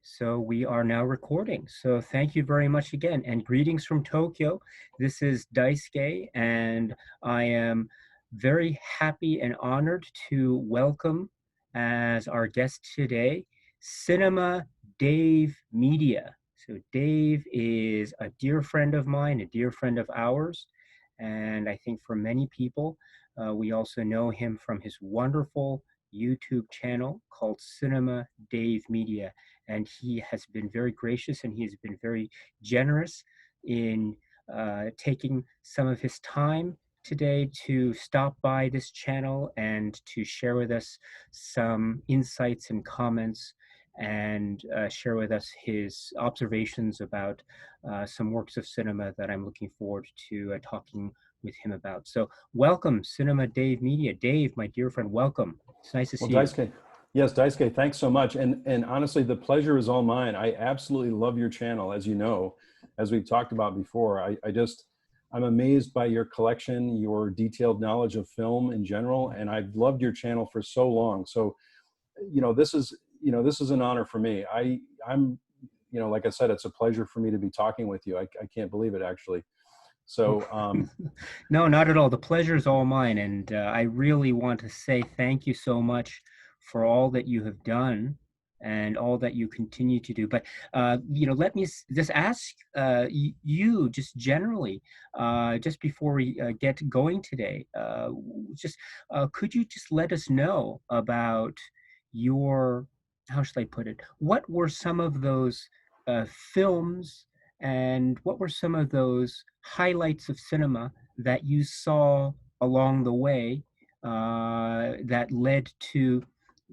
So we are now recording. So thank you very much again. And greetings from Tokyo. This is Daisuke, and I am very happy and honored to welcome as our guest today, Cinema Dave Media. So Dave is a dear friend of mine, a dear friend of ours. And I think for many people, we also know him from his wonderful YouTube channel called Cinema Dave Media, and he has been very gracious and he has been very generous in taking some of his time today to stop by this channel and to share with us some insights and comments and share with us his observations about some works of cinema that I'm looking forward to talking with him about. So welcome, Cinema Dave Media. Dave, my dear friend, welcome. It's nice to Well, see you. Daisuke, yes, Daisuke, thanks so much. And honestly, the pleasure is all mine. I absolutely love your channel, as you know, as we've talked about before. I'm amazed by your collection, your detailed knowledge of film in general, and I've loved your channel for so long. So, this is an honor for me. I'm, like I said, it's a pleasure for me to be talking with you. I can't believe it, actually. So, No, not at all. The pleasure is all mine. And I really want to say thank you so much for all that you have done and all that you continue to do. But, let me just ask you just generally, just before we get going today, could you just let us know about your, how should I put it? What were some of those films and what were some of those highlights of cinema that you saw along the way that led to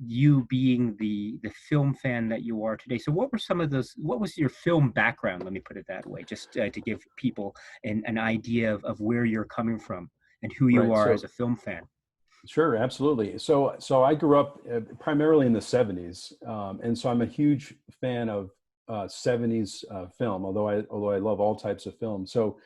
you being the film fan that you are today? So what were some of those, what was your film background? Let me put it that way, just to give people an idea of where you're coming from and who you right. are as So, a film fan. sure, absolutely. So I grew up primarily in the 70s, and so I'm a huge fan of 70s film. Although I love all types of film. So,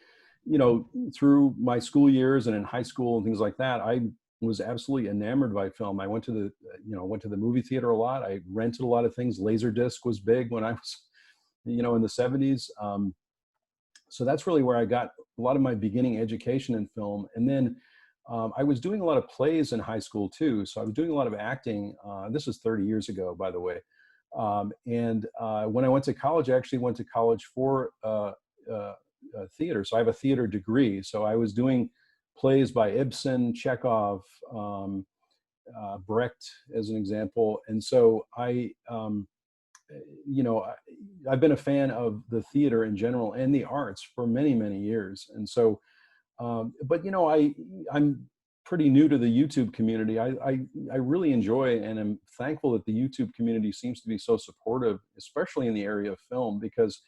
through my school years and in high school and things like that, I was absolutely enamored by film. I went to the movie theater a lot. I rented a lot of things. Laserdisc was big when I was, in the 70s. So that's really where I got a lot of my beginning education in film. And then I was doing a lot of plays in high school too. So I was doing a lot of acting. This is 30 years ago, by the way. And when I went to college, I actually went to college for theater. So I have a theater degree. So I was doing plays by Ibsen, Chekhov, Brecht, as an example. And so I've been a fan of the theater in general and the arts for many, many years. And so, but I'm pretty new to the YouTube community. I really enjoy and am thankful that the YouTube community seems to be so supportive, especially in the area of film, because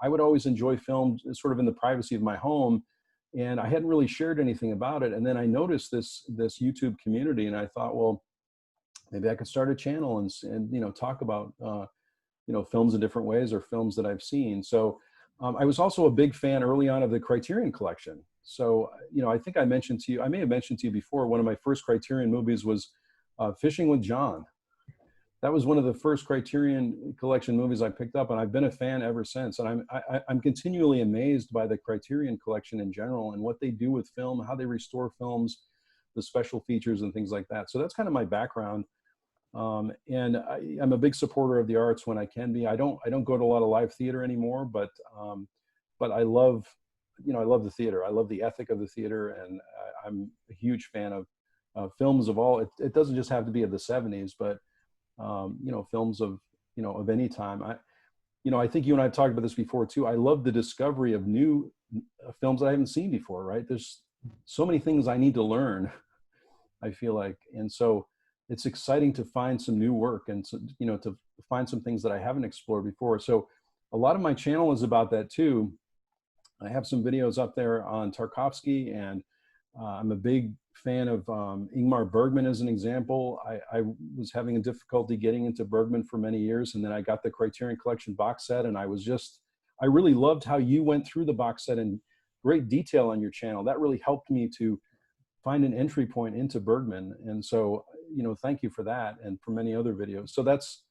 I would always enjoy film sort of in the privacy of my home, and I hadn't really shared anything about it. And then I noticed this YouTube community, and I thought, well, maybe I could start a channel and talk about films in different ways or films that I've seen. So I was also a big fan early on of the Criterion Collection. So I think I may have mentioned to you before, one of my first Criterion movies was Fishing with John. That was one of the first Criterion Collection movies I picked up, and I've been a fan ever since. And I'm continually amazed by the Criterion Collection in general and what they do with film, how they restore films, the special features and things like that. So that's kind of my background. And I'm a big supporter of the arts when I can be. I don't go to a lot of live theater anymore, but I love the theater. I love the ethic of the theater, and I'm a huge fan of films of all. It doesn't just have to be of the 70s, but films of any time. I think you and I have talked about this before too. I love the discovery of new films I haven't seen before, right? There's so many things I need to learn, I feel like. And so it's exciting to find some new work and to find some things that I haven't explored before. So a lot of my channel is about that too. I have some videos up there on Tarkovsky, and I'm a big fan of Ingmar Bergman as an example. I was having a difficulty getting into Bergman for many years, and then I got the Criterion Collection box set, and I really loved how you went through the box set in great detail on your channel. That really helped me to find an entry point into Bergman. And so, thank you for that and for many other videos. So that's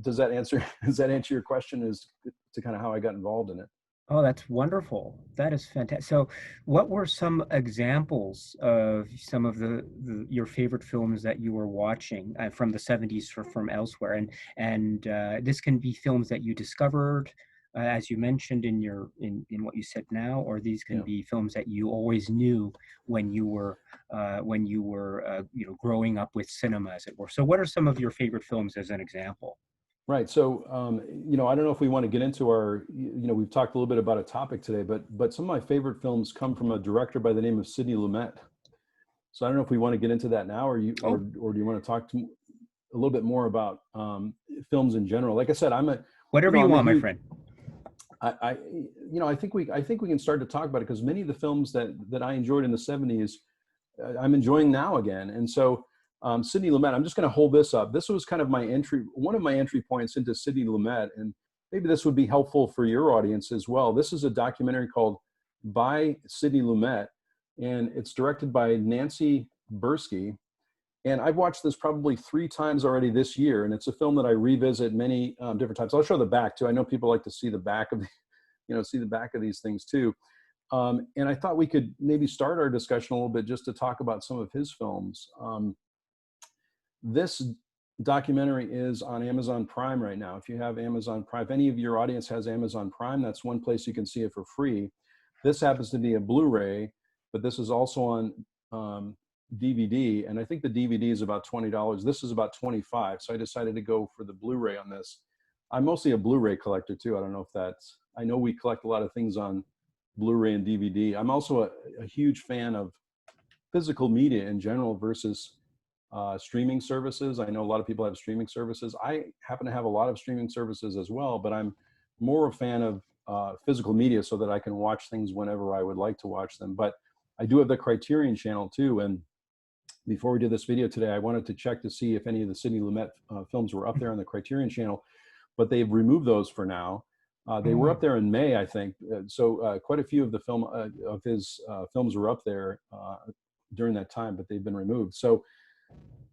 does that answer does that answer your question as to kind of how I got involved in it? Oh, that's wonderful. That is fantastic. So, what were some examples of some of your favorite films that you were watching from the 70s or from elsewhere? And this can be films that you discovered, as you mentioned in in what you said now, or these can Yeah. be films that you always knew when you were growing up with cinema, as it were. So, what are some of your favorite films as an example? Right. So, I don't know if we want to get into we've talked a little bit about a topic today, but some of my favorite films come from a director by the name of Sidney Lumet. So I don't know if we want to get into that now, Oh, or do you want to talk to a little bit more about films in general? Like I said, whatever you I'm a want, my huge, friend. I think we can start to talk about it because many of the films that I enjoyed in the '70s, I'm enjoying now again. And so, Sidney Lumet, I'm just going to hold this up. This was kind of one of my entry points into Sidney Lumet, and maybe this would be helpful for your audience as well. This is a documentary called By Sidney Lumet, and it's directed by Nancy Bursky. And I've watched this probably 3 times already this year, and it's a film that I revisit many different times. I'll show the back too. I know people like to see the back of, see the back of these things too. And I thought we could maybe start our discussion a little bit just to talk about some of his films. This documentary is on Amazon Prime right now. If you have Amazon Prime, if any of your audience has Amazon Prime, that's one place you can see it for free. This happens to be a Blu-ray, but this is also on DVD, and I think the DVD is about $20. This is about 25, so I decided to go for the Blu-ray on this. I'm mostly a Blu-ray collector too. I don't know if that's, I know we collect a lot of things on Blu-ray and DVD. I'm also a huge fan of physical media in general versus streaming services. I know a lot of people have streaming services. I happen to have a lot of streaming services as well, but I'm more a fan of physical media so that I can watch things whenever I would like to watch them. But I do have the Criterion channel too, and before we did this video today, I wanted to check to see if any of the Sidney Lumet films were up there on the Criterion channel, but they've removed those for now. They were Oh. up there in May, I think. So quite a few of his films were up there during that time, but they've been removed. So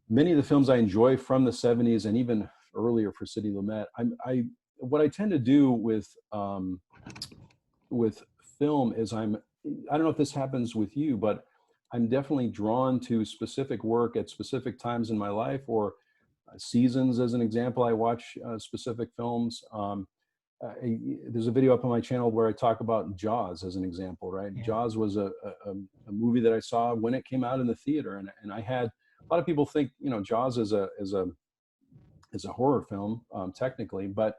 many of the films I enjoy from the '70s and even earlier for Sidney Lumet. What I tend to do with film is I don't know if this happens with you, but I'm definitely drawn to specific work at specific times in my life, or seasons. As an example, I watch specific films. There's a video up on my channel where I talk about Jaws as an example, right? Yeah. Jaws was a movie that I saw when it came out in the theater, and I had a lot of people think Jaws is a horror film technically, but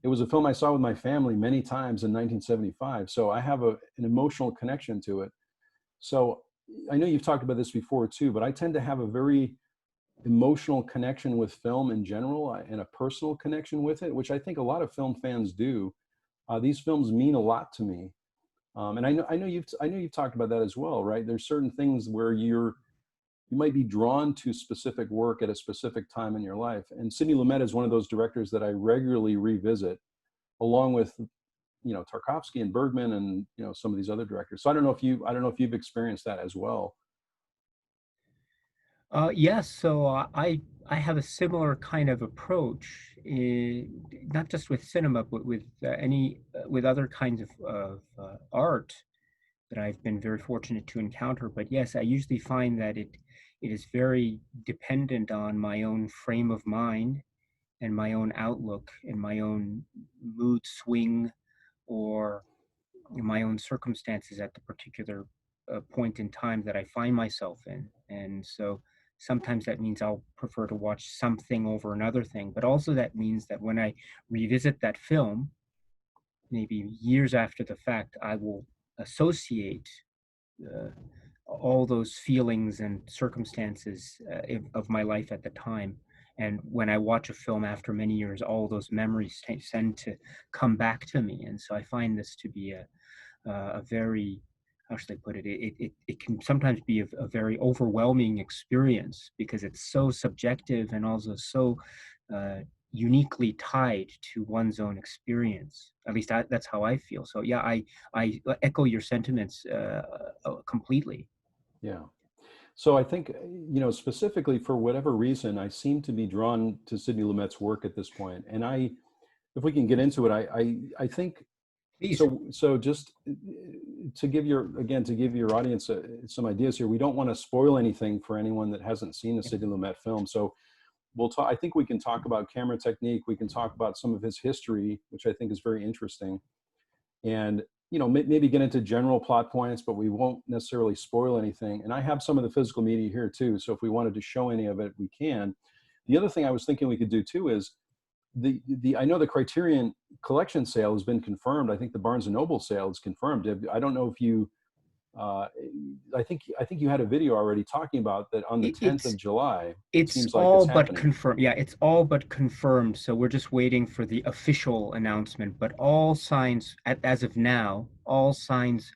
it was a film I saw with my family many times in 1975. So I have an emotional connection to it. So I know you've talked about this before too, but I tend to have a very emotional connection with film in general, and a personal connection with it, which I think a lot of film fans do. These films mean a lot to me, and I know you've talked about that as well, right? There's certain things where you might be drawn to specific work at a specific time in your life, and Sidney Lumet is one of those directors that I regularly revisit, along with Tarkovsky and Bergman and some of these other directors. So I don't know if you've experienced that as well. Yes, so I have a similar kind of approach, not just with cinema, but with with other kinds of art that I've been very fortunate to encounter. But yes, I usually find that it is very dependent on my own frame of mind and my own outlook and my own mood swing, or my own circumstances at the particular point in time that I find myself in. And so sometimes that means I'll prefer to watch something over another thing, but also that means that when I revisit that film, maybe years after the fact, I will associate uh, all those feelings and circumstances of my life at the time. And when I watch a film after many years, all those memories tend to come back to me. And so I find this to be a very, how should I put it? It can sometimes be a very overwhelming experience because it's so subjective and also so uh, uniquely tied to one's own experience. At least that's how I feel. So yeah, I echo your sentiments completely. Yeah. So I think, specifically for whatever reason, I seem to be drawn to Sidney Lumet's work at this point. And if we can get into it, I think Please. so. Just to give your audience some ideas here, we don't want to spoil anything for anyone that hasn't seen a Yeah. Sidney Lumet film. So we'll talk. I think we can talk about camera technique. We can talk about some of his history, which I think is very interesting, and maybe get into general plot points, but we won't necessarily spoil anything. And I have some of the physical media here too, so if we wanted to show any of it, we can. The other thing I was thinking we could do too is the I know the Criterion Collection sale has been confirmed. I think the Barnes and Noble sale is confirmed. I don't know if you uh, I think you had a video already talking about that on the It, 10th of it's July. It it's seems like all it's but happening. confirmed. Yeah, it's all but confirmed. So we're just waiting for the official announcement. But all signs, as of now, all signs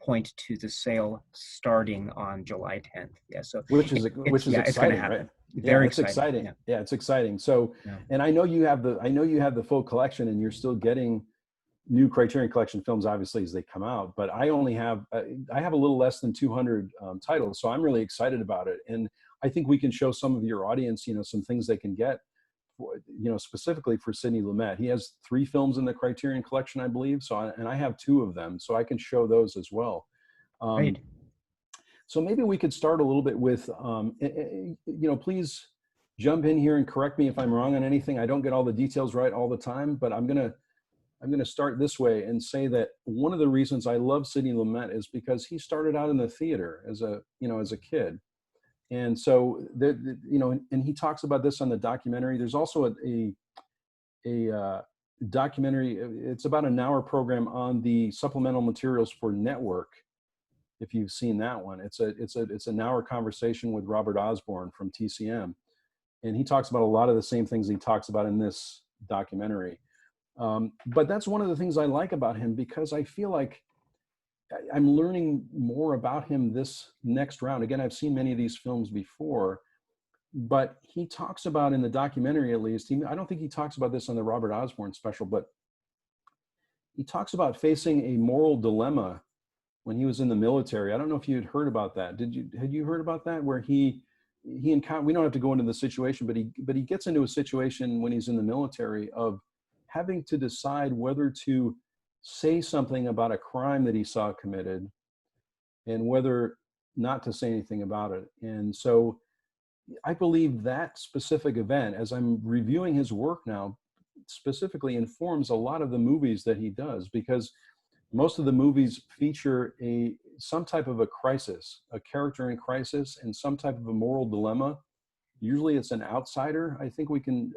point to the sale starting on July 10th. Yeah, so Which is it's going to exciting, right? happen. Yeah, Very it's exciting. exciting. Yeah, Yeah, it's exciting. So, yeah. and I know you have the full collection, and you're still getting new Criterion Collection films, obviously, as they come out. But I have a little less than 200 titles, so I'm really excited about it. And I think we can show some of your audience, some things they can get, specifically for Sidney Lumet. He has 3 films in the Criterion Collection, I believe. And I have 2 of them, so I can show those as well. Um, Great. so maybe we could start a little bit with, please jump in here and correct me if I'm wrong on anything. I don't get all the details right all the time, but I'm gonna start this way and say that one of the reasons I love Sidney Lumet is because he started out in the theater as a kid, and so and he talks about this on the documentary. There's also a documentary. It's about an hour program on the supplemental materials for Network. If you've seen that one, it's an hour conversation with Robert Osborne from TCM, and he talks about a lot of the same things he talks about in this documentary. But that's one of the things I like about him, because I feel like I'm learning more about him this next round. Again, I've seen many of these films before, but he talks about, in the documentary at least, I don't think he talks about this on the Robert Osborne special, but he talks about facing a moral dilemma when he was in the military. I don't know if you had heard about that. Had you heard about that, where he encountered, we don't have to go into the situation, but he gets into a situation when he's in the military of having to decide whether to say something about a crime that he saw committed, and whether not to say anything about it. And so I believe that specific event, as I'm reviewing his work now, specifically informs a lot of the movies that he does, because most of the movies feature some type of a crisis, a character in crisis, and some type of a moral dilemma. Usually it's an outsider. I think we can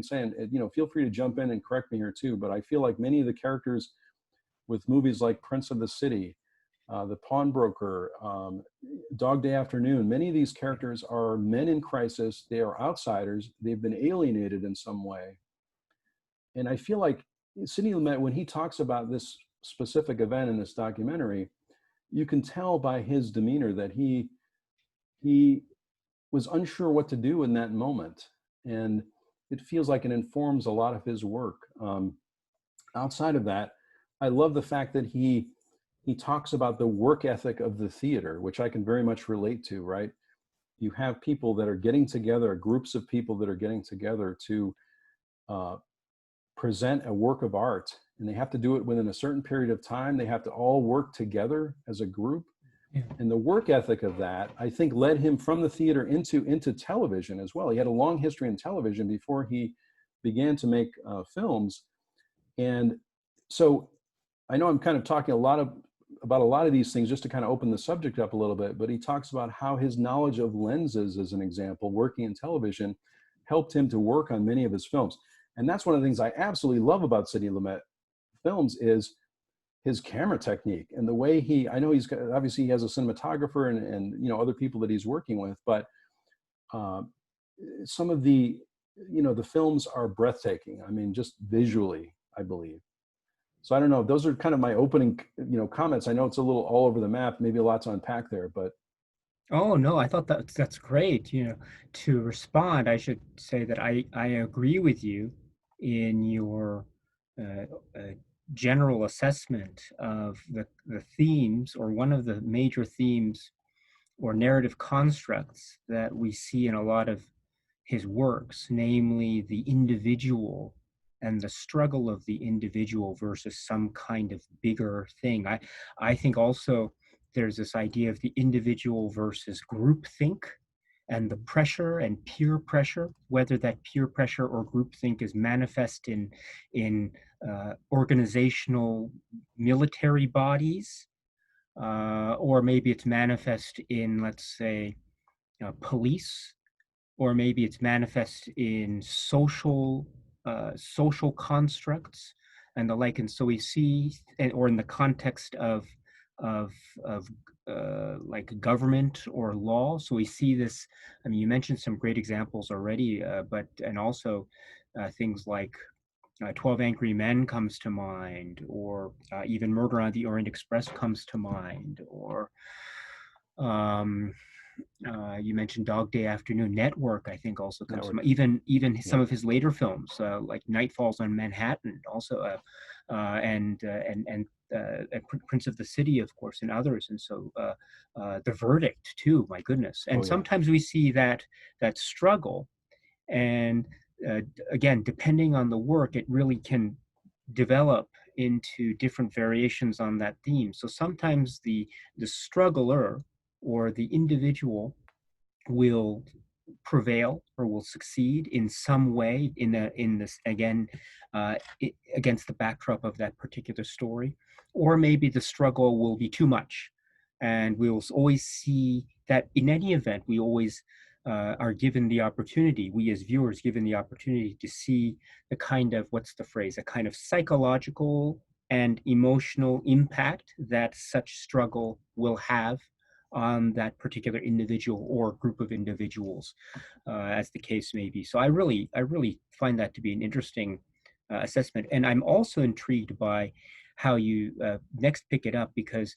say, and feel free to jump in and correct me here too, but I feel like many of the characters with movies like Prince of the City, The Pawnbroker, Dog Day Afternoon, many of these characters are men in crisis. They are outsiders. They've been alienated in some way. And I feel like Sidney Lumet, when he talks about this specific event in this documentary, you can tell by his demeanor that he was unsure what to do in that moment. And it feels like it informs a lot of his work. Outside of that, I love the fact that he talks about the work ethic of the theater, which I can very much relate to, right? You have people that are getting together, groups of people that are getting together to uh, present a work of art, and they have to do it within a certain period of time. They have to all work together as a group. Yeah. And the work ethic of that, I think, led him from the theater into television as well. He had a long history in television before he began to make films. And so I know I'm kind of talking about a lot of these things just to kind of open the subject up a little bit, but he talks about how his knowledge of lenses, as an example, working in television, helped him to work on many of his films. And that's one of the things I absolutely love about Sidney Lumet films is his camera technique and the way I know obviously he has a cinematographer and other people that he's working with, but uh, some of the films are breathtaking. I mean, just visually, I believe. So I don't know. Those are kind of my opening, comments. I know it's a little all over the map, maybe a lot to unpack there, but Oh no, I thought that's great. To respond, I should say that I agree with you in your uh, uh, general assessment of the themes, or one of the major themes or narrative constructs that we see in a lot of his works, namely the individual and the struggle of the individual versus some kind of bigger thing. I think also there's this idea of the individual versus groupthink and the pressure and peer pressure, whether that peer pressure or groupthink is manifest in organizational military bodies, or maybe it's manifest in, let's say, police, or maybe it's manifest in social constructs and the like. And so we see, or in the context of of like government or law. So we see this. I mean, you mentioned some great examples already, but and also things like 12 Angry Men comes to mind, or even Murder on the Orient Express comes to mind, or um, you mentioned Dog Day Afternoon. Network, I think, also comes from Network. even some Yep. of his later films, like Night Falls on Manhattan, also, and Prince of the City, of course, and others. And so The Verdict, too. My goodness. Oh And yeah. sometimes we see that struggle, and again, depending on the work, it really can develop into different variations on that theme. So sometimes the struggler or the individual will prevail or will succeed in some way in this again, against the backdrop of that particular story, or maybe the struggle will be too much, and we'll always see that in any event we always are given the opportunity, we as viewers given the opportunity to see the kind of, what's the phrase, a kind of psychological and emotional impact that such struggle will have on that particular individual or group of individuals, as the case may be. So I really find that to be an interesting assessment, and I'm also intrigued by how you next pick it up, because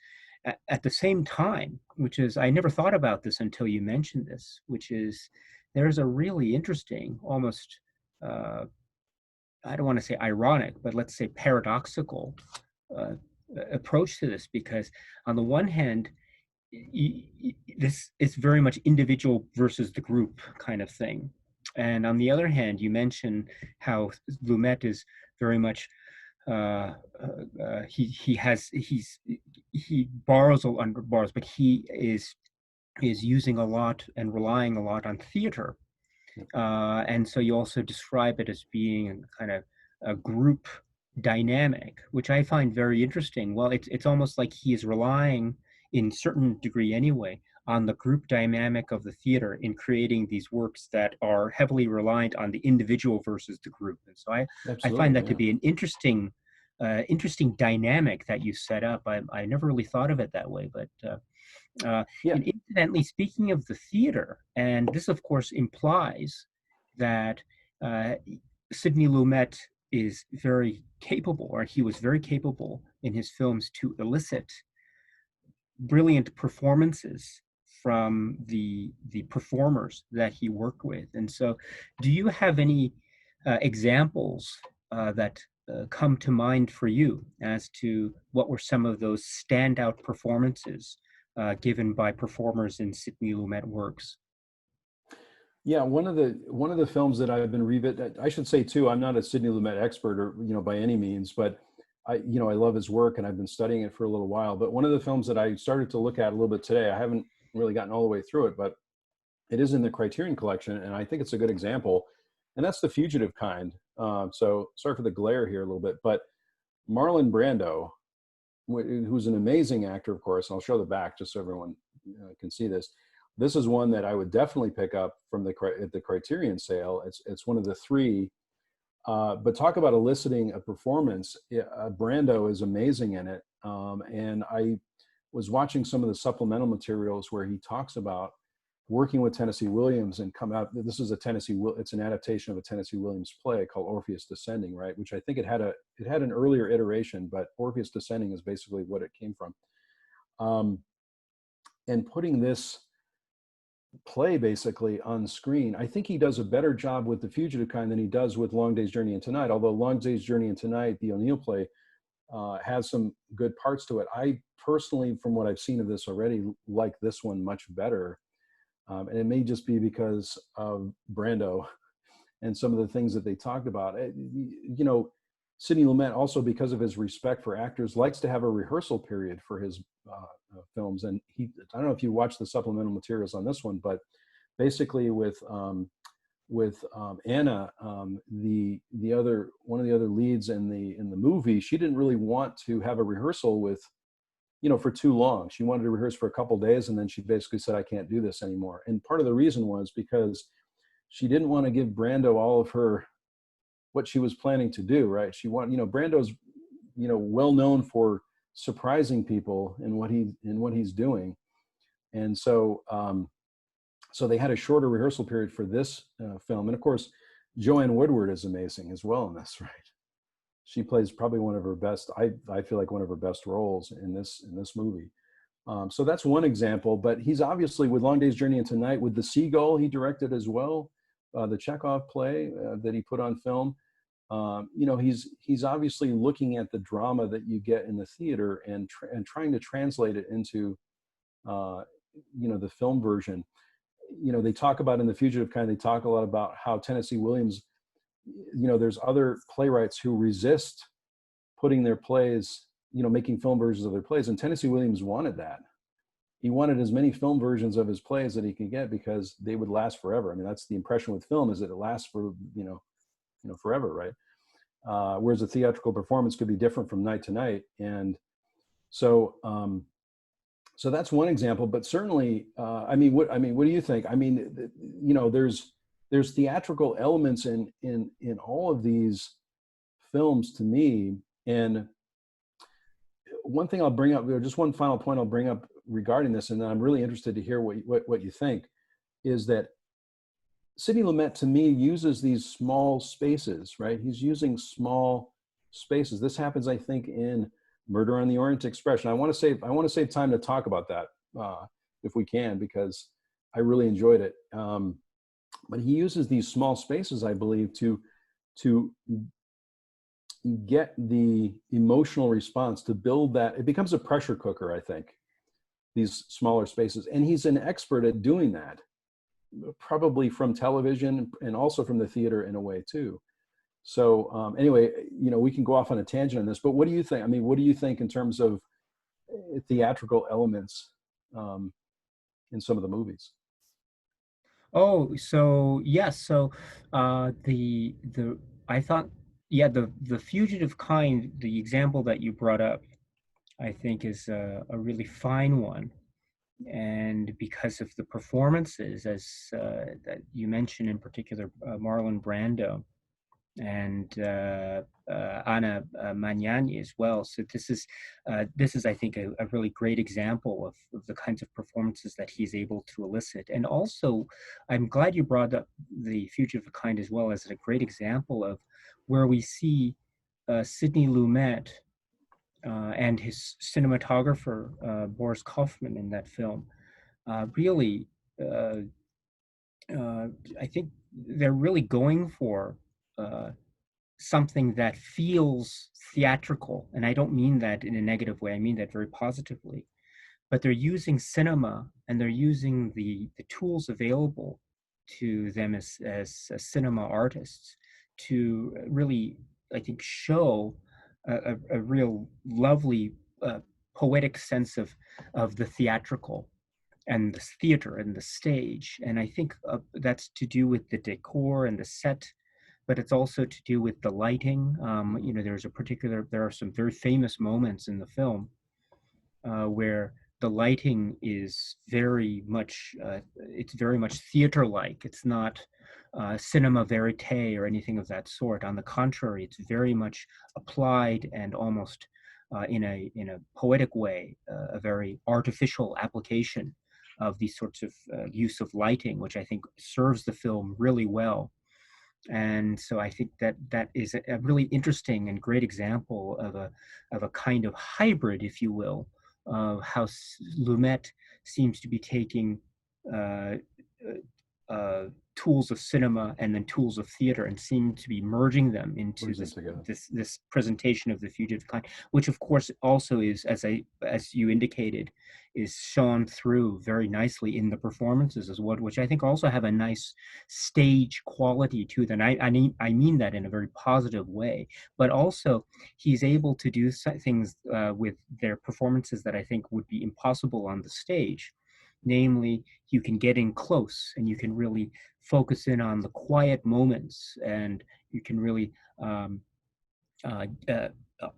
at the same time, which is, I never thought about this until you mentioned this, which is there's a really interesting, almost I don't want to say ironic, but let's say paradoxical uh, approach to this, because on the one hand, this is very much individual versus the group kind of thing. And on the other hand, you mentioned how Lumet is very much he borrows under borrows, but he is using a lot and relying a lot on theater, and so you also describe it as being kind of a group dynamic, which I find very interesting. Well, it's almost like he is relying, in certain degree anyway, on the group dynamic of the theater in creating these works that are heavily reliant on the individual versus the group. And so I find Absolutely. that to Yeah. be an interesting dynamic that you set up. I never really thought of it that way, but Yeah. and incidentally, speaking of the theater, and this of course implies that uh, Sidney Lumet is very capable, or he was very capable in his films to elicit brilliant performances from the performers that he worked with. And so, do you have any examples that come to mind for you as to what were some of those standout performances given by performers in Sidney Lumet works? Yeah, one of the films that I've been I should say too, I'm not a Sidney Lumet expert or by any means, but I love his work and I've been studying it for a little while. But one of the films that I started to look at a little bit today, I haven't really gotten all the way through it, but it is in the Criterion Collection, and I think it's a good example. And that's The Fugitive Kind. So sorry for the glare here a little bit, but Marlon Brando, who's an amazing actor, of course. I'll show the back just so everyone can see this. This is one that I would definitely pick up from at the Criterion sale. It's one of the three. But talk about eliciting a performance. Brando is amazing in it, and I was watching some of the supplemental materials where he talks about working with Tennessee Williams and come out. This is it's an adaptation of a Tennessee Williams play called Orpheus Descending, right? Which I think it had an earlier iteration, but Orpheus Descending is basically what it came from. And putting this play basically on screen, I think he does a better job with The Fugitive Kind than he does with Long Day's Journey into Night. Although Long Day's Journey into Night, the O'Neill play, has some good parts to it. I personally, from what I've seen of this already, like this one much better. And it may just be because of Brando and some of the things that they talked about. You know, Sidney Lumet also, because of his respect for actors, likes to have a rehearsal period for his films. And I don't know if you watch the supplemental materials on this one, but basically with Anna, the other one of the other leads in the movie, she didn't really want to have a rehearsal with, you know, for too long. She wanted to rehearse for a couple of days, and then she basically said, "I can't do this anymore." And part of the reason was because she didn't want to give Brando all of her what she was planning to do. Right? She wanted, you know, Brando's, you know, well known for surprising people in what he's doing, and so. So they had a shorter rehearsal period for this film. And of course, Joanne Woodward is amazing as well in this, right? She plays probably one of her best, I feel like one of her best roles in this movie. So that's one example, but he's obviously, with Long Day's Journey into Night, with The Seagull, he directed as well, the Chekhov play that he put on film. You know, he's obviously looking at the drama that you get in the theater and trying to translate it into, you know, the film version. You know, they talk about in The Fugitive Kind, they talk a lot about how Tennessee Williams, you know, there's other playwrights who resist putting their plays, you know, making film versions of their plays. And Tennessee Williams wanted that. He wanted as many film versions of his plays that he could get because they would last forever. I mean, that's the impression with film, is that it lasts for, you know, forever, right? Whereas a theatrical performance could be different from night to night. And so, so that's one example, but certainly, I mean, what do you think? I mean, you know, there's theatrical elements in all of these films to me. And one thing I'll bring up, or just one final point I'll bring up regarding this, and then I'm really interested to hear what you think, is that Sidney Lumet to me uses these small spaces, right? He's using small spaces. This happens, I think, in Murder on the Orient Express. I want to save time to talk about that if we can, because I really enjoyed it. But he uses these small spaces, I believe, to get the emotional response, to build that. It becomes a pressure cooker, I think, these smaller spaces. And he's an expert at doing that, probably from television and also from the theater in a way too. So anyway, you know, we can go off on a tangent on this, but what do you think? I mean, what do you think in terms of theatrical elements in some of the movies? Oh, so yes. So the I thought, yeah, the Fugitive Kind, the example that you brought up, I think is a really fine one. And because of the performances, as that you mentioned, in particular, Marlon Brando and Anna Magnani as well. So this is, I think, a really great example of the kinds of performances that he's able to elicit. And also, I'm glad you brought up The Fugitive Kind as well, as a great example of where we see Sidney Lumet and his cinematographer Boris Kaufman in that film. Really, uh, I think they're really going for uh, something that feels theatrical. And I don't mean that in a negative way, I mean that very positively. But they're using cinema, and they're using the tools available to them as cinema artists to really, I think, show a real lovely poetic sense of the theatrical and the theater and the stage. And I think that's to do with the decor and the set, but it's also to do with the lighting. You know, there are some very famous moments in the film where the lighting is it's very much theater-like. It's not cinema verite or anything of that sort. On the contrary, it's very much applied and almost in a poetic way, a very artificial application of these sorts of use of lighting, which I think serves the film really well. And so I think that is a really interesting and great example of a kind of hybrid, if you will, of how Lumet seems to be taking uh, tools of cinema and then tools of theater, and seem to be merging them into Brings them this together. this presentation of the fugitive kind, which of course also is, as you indicated, is shown through very nicely in the performances as well, which I think also have a nice stage quality to them. I mean that in a very positive way, but also he's able to do things with their performances that I think would be impossible on the stage. Namely, you can get in close and you can really focus in on the quiet moments, and you can really uh, uh,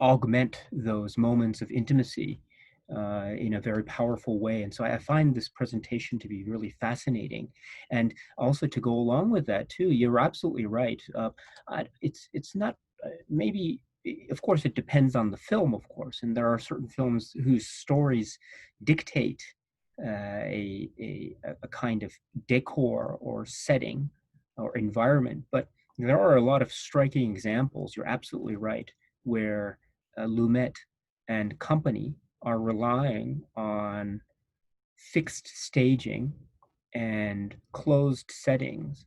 augment those moments of intimacy in a very powerful way. And so I find this presentation to be really fascinating. And also to go along with that too, you're absolutely right. It's not maybe. Of course, it depends on the film, of course, and there are certain films whose stories dictate a kind of decor or setting or environment. But there are a lot of striking examples, you're absolutely right, where Lumet and company are relying on fixed staging and closed settings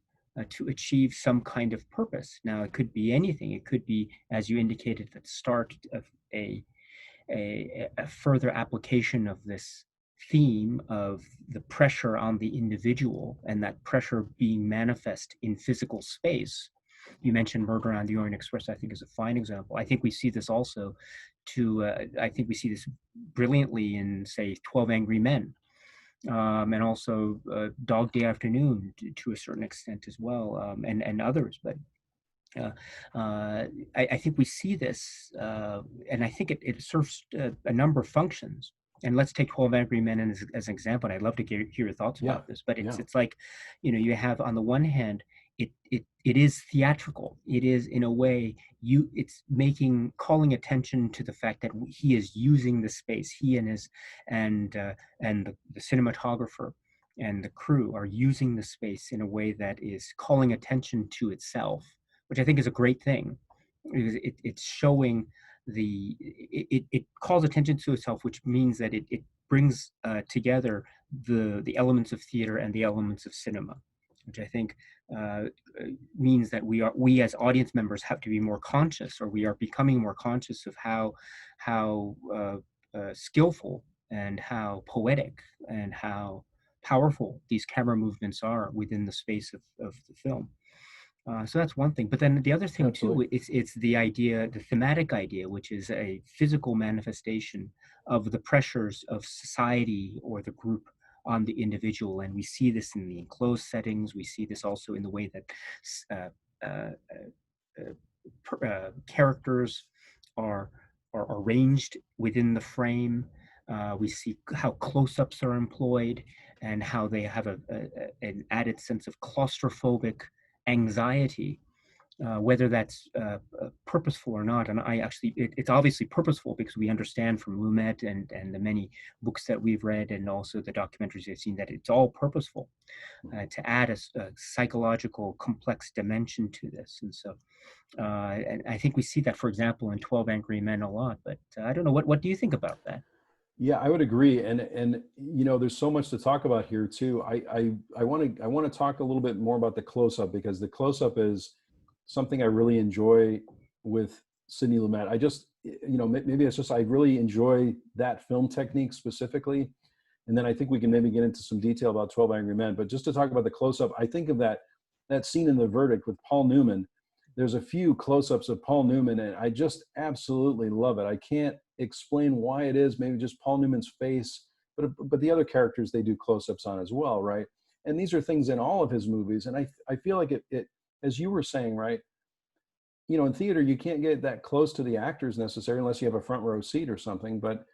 to achieve some kind of purpose. Now, it could be anything. It could be, as you indicated at the start, of a further application of this theme of the pressure on the individual and that pressure being manifest in physical space. You mentioned Murder on the Orient Express, I think, is a fine example. I think we see this also I think we see this brilliantly in, say, 12 Angry Men, and also Dog Day Afternoon to a certain extent as well, and others. But uh, I think we see this, and I think it serves a number of functions. And let's take 12 Angry Men as an example. And I'd love to hear your thoughts Yeah, about this. But yeah, it's like, you have on the one hand, it is theatrical. It is, in a way, it's calling attention to the fact that he is using the space. He and his and the cinematographer and the crew are using the space in a way that is calling attention to itself, which I think is a great thing. It's showing it calls attention to itself, which means that it brings together the elements of theater and the elements of cinema, which I think uh, means that we as audience members have to be more conscious, or we are becoming more conscious of how skillful and how poetic and how powerful these camera movements are within the space of the film. So that's one thing. But then the other thing too, absolutely. it's the idea, the thematic idea, which is a physical manifestation of the pressures of society or the group on the individual. And we see this in the enclosed settings. We see this also in the way that uh, uh, characters are are arranged within the frame. We see how close-ups are employed and how they have an added sense of claustrophobic anxiety, whether that's purposeful or not. And it's obviously purposeful because we understand from Lumet and the many books that we've read and also the documentaries we've seen that it's all purposeful to add a psychological complex dimension to this. And so, and I think we see that, for example, in 12 Angry Men a lot. But I don't know, what do you think about that? Yeah, I would agree. And there's so much to talk about here too. I want to talk a little bit more about the close up, because the close up is something I really enjoy with Sidney Lumet. Maybe it's just I really enjoy that film technique specifically. And then I think we can maybe get into some detail about 12 Angry Men. But just to talk about the close up, I think of that scene in The Verdict with Paul Newman. There's a few close-ups of Paul Newman, and I just absolutely love it. I can't explain why it is. Maybe just Paul Newman's face, but the other characters they do close-ups on as well, right? And these are things in all of his movies, and I feel like it as you were saying, right? In theater you can't get that close to the actors necessarily unless you have a front row seat or something, but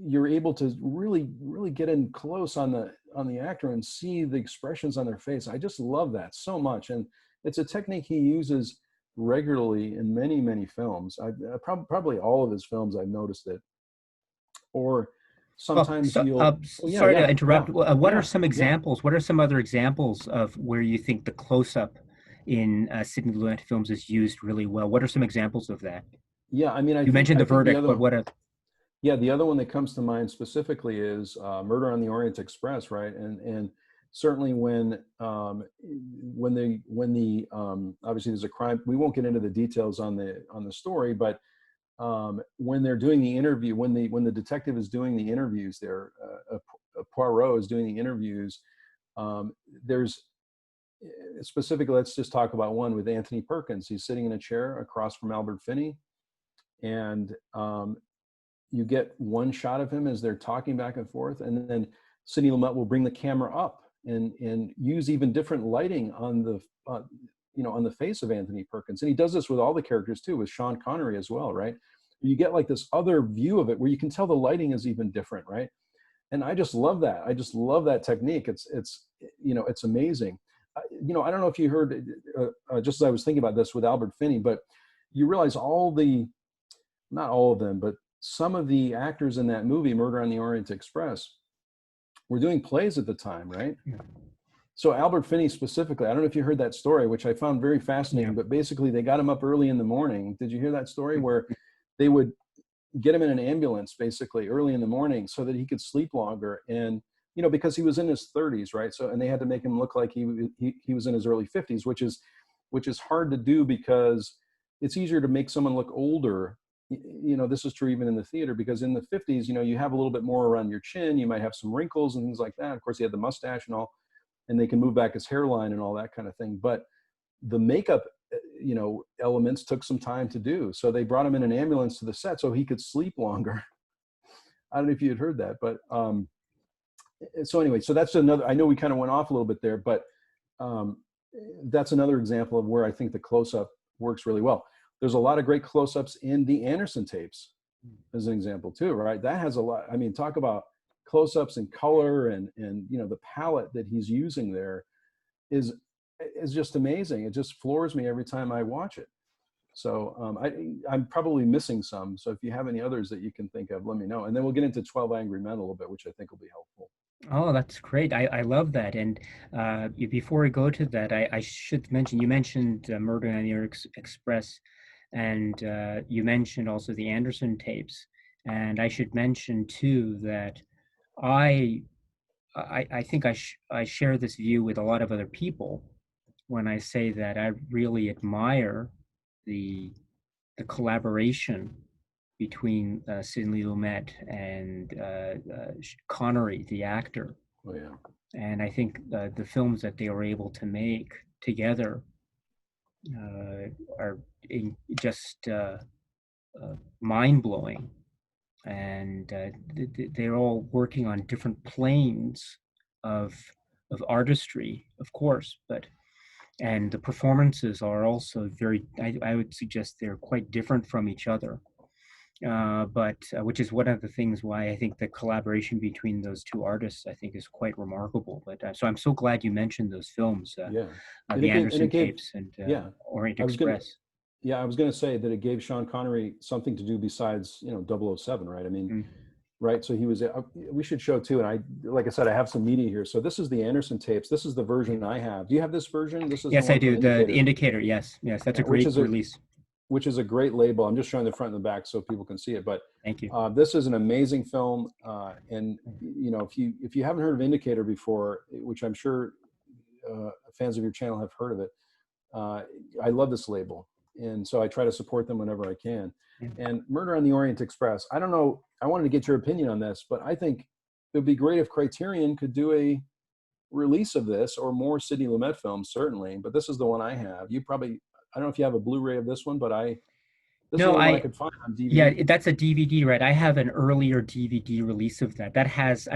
you're able to really get in close on the actor and see the expressions on their face. I just love that so much, and it's a technique he uses regularly in many films. Probably all of his films I've noticed it. Or Well, sometimes you'll. Oh yeah, sorry to yeah, interrupt. yeah, What are yeah, some yeah, examples? What are some other examples of where you think the close-up in Sidney Lumet films is used really well? What are some examples of that? yeah. I mean, You mentioned I The think the Verdict, but other. what a Yeah, the other one that comes to mind specifically is Murder on the Orient Express, right? And certainly when the obviously there's a crime. We won't get into the details on the story, but when they're doing the interview, when the detective is doing the interviews, there Poirot is doing the interviews. There's specifically, let's just talk about one with Anthony Perkins. He's sitting in a chair across from Albert Finney, and you get one shot of him as they're talking back and forth, and then Sidney Lumet will bring the camera up and use even different lighting on the on the face of Anthony Perkins, and he does this with all the characters too, with Sean Connery as well, right? You get like this other view of it where you can tell the lighting is even different, right? And I just love that. I just love that technique. It's amazing. I don't know if you heard, just as I was thinking about this with Albert Finney, but you realize not all of them, but some of the actors in that movie, Murder on the Orient Express, were doing plays at the time, right? Yeah. So Albert Finney specifically, I don't know if you heard that story, which I found very fascinating, but basically they got him up early in the morning. Did you hear that story where they would get him in an ambulance basically early in the morning so that he could sleep longer? And, because he was in his 30s, right? So, and they had to make him look like he was in his early 50s, which is hard to do because it's easier to make someone look older. This is true even in the theater, because in the 50s, you have a little bit more around your chin, you might have some wrinkles and things like that. Of course, he had the mustache and all, and they can move back his hairline and all that kind of thing. But the makeup, elements took some time to do. So they brought him in an ambulance to the set so he could sleep longer. I don't know if you had heard that, but so anyway, so that's another, I know we kind of went off a little bit there, but that's another example of where I think the close-up works really well. There's a lot of great close-ups in the Anderson tapes, as an example too, right? That has a lot. I mean, talk about close-ups and color and the palette that he's using there is just amazing. It just floors me every time I watch it. So I'm probably missing some. So if you have any others that you can think of, let me know. And then we'll get into 12 Angry Men a little bit, which I think will be helpful. Oh, that's great. I love that. And before we go to that, I should mention, you mentioned Murder on the Orient Express, and you mentioned also the Anderson tapes. And I should mention too that I I think I share this view with a lot of other people when I say that I really admire the collaboration between Sidney Lumet and Connery, the actor. Oh yeah. And I think the films that they were able to make together are just mind blowing. And they're all working on different planes of artistry, of course, and the performances are also very. I would suggest they're quite different from each other. But which is one of the things why I think the collaboration between those two artists I think is quite remarkable. But so I'm so glad you mentioned those films, Yeah. the And Anderson it gave, tapes and yeah, Orient I was gonna, Express. yeah, I was gonna say that it gave Sean Connery something to do besides, 007, right? I mean, Mm. right. So he was, we should show too. And like I said, I have some media here. So this is the Anderson tapes. This is the version I have. Do you have this version? This is the Yes, I one from do. The Indicator. Indicator. Yes, yes, that's Yeah, a great release. which is a great label. I'm just showing the front and the back so people can see it. But Thank you. this is an amazing film. And if you haven't heard of Indicator before, which I'm sure fans of your channel have heard of it, I love this label, and so I try to support them whenever I can. Yeah. And Murder on the Orient Express, I don't know, I wanted to get your opinion on this, but I think it would be great if Criterion could do a release of this, or more Sidney Lumet films, certainly. But this is the one I have. You probably, I don't know if you have a Blu-ray of this one, but this is the No, only one I could find on yeah, DVD. that's a DVD, right? I have an earlier DVD release of that. That has,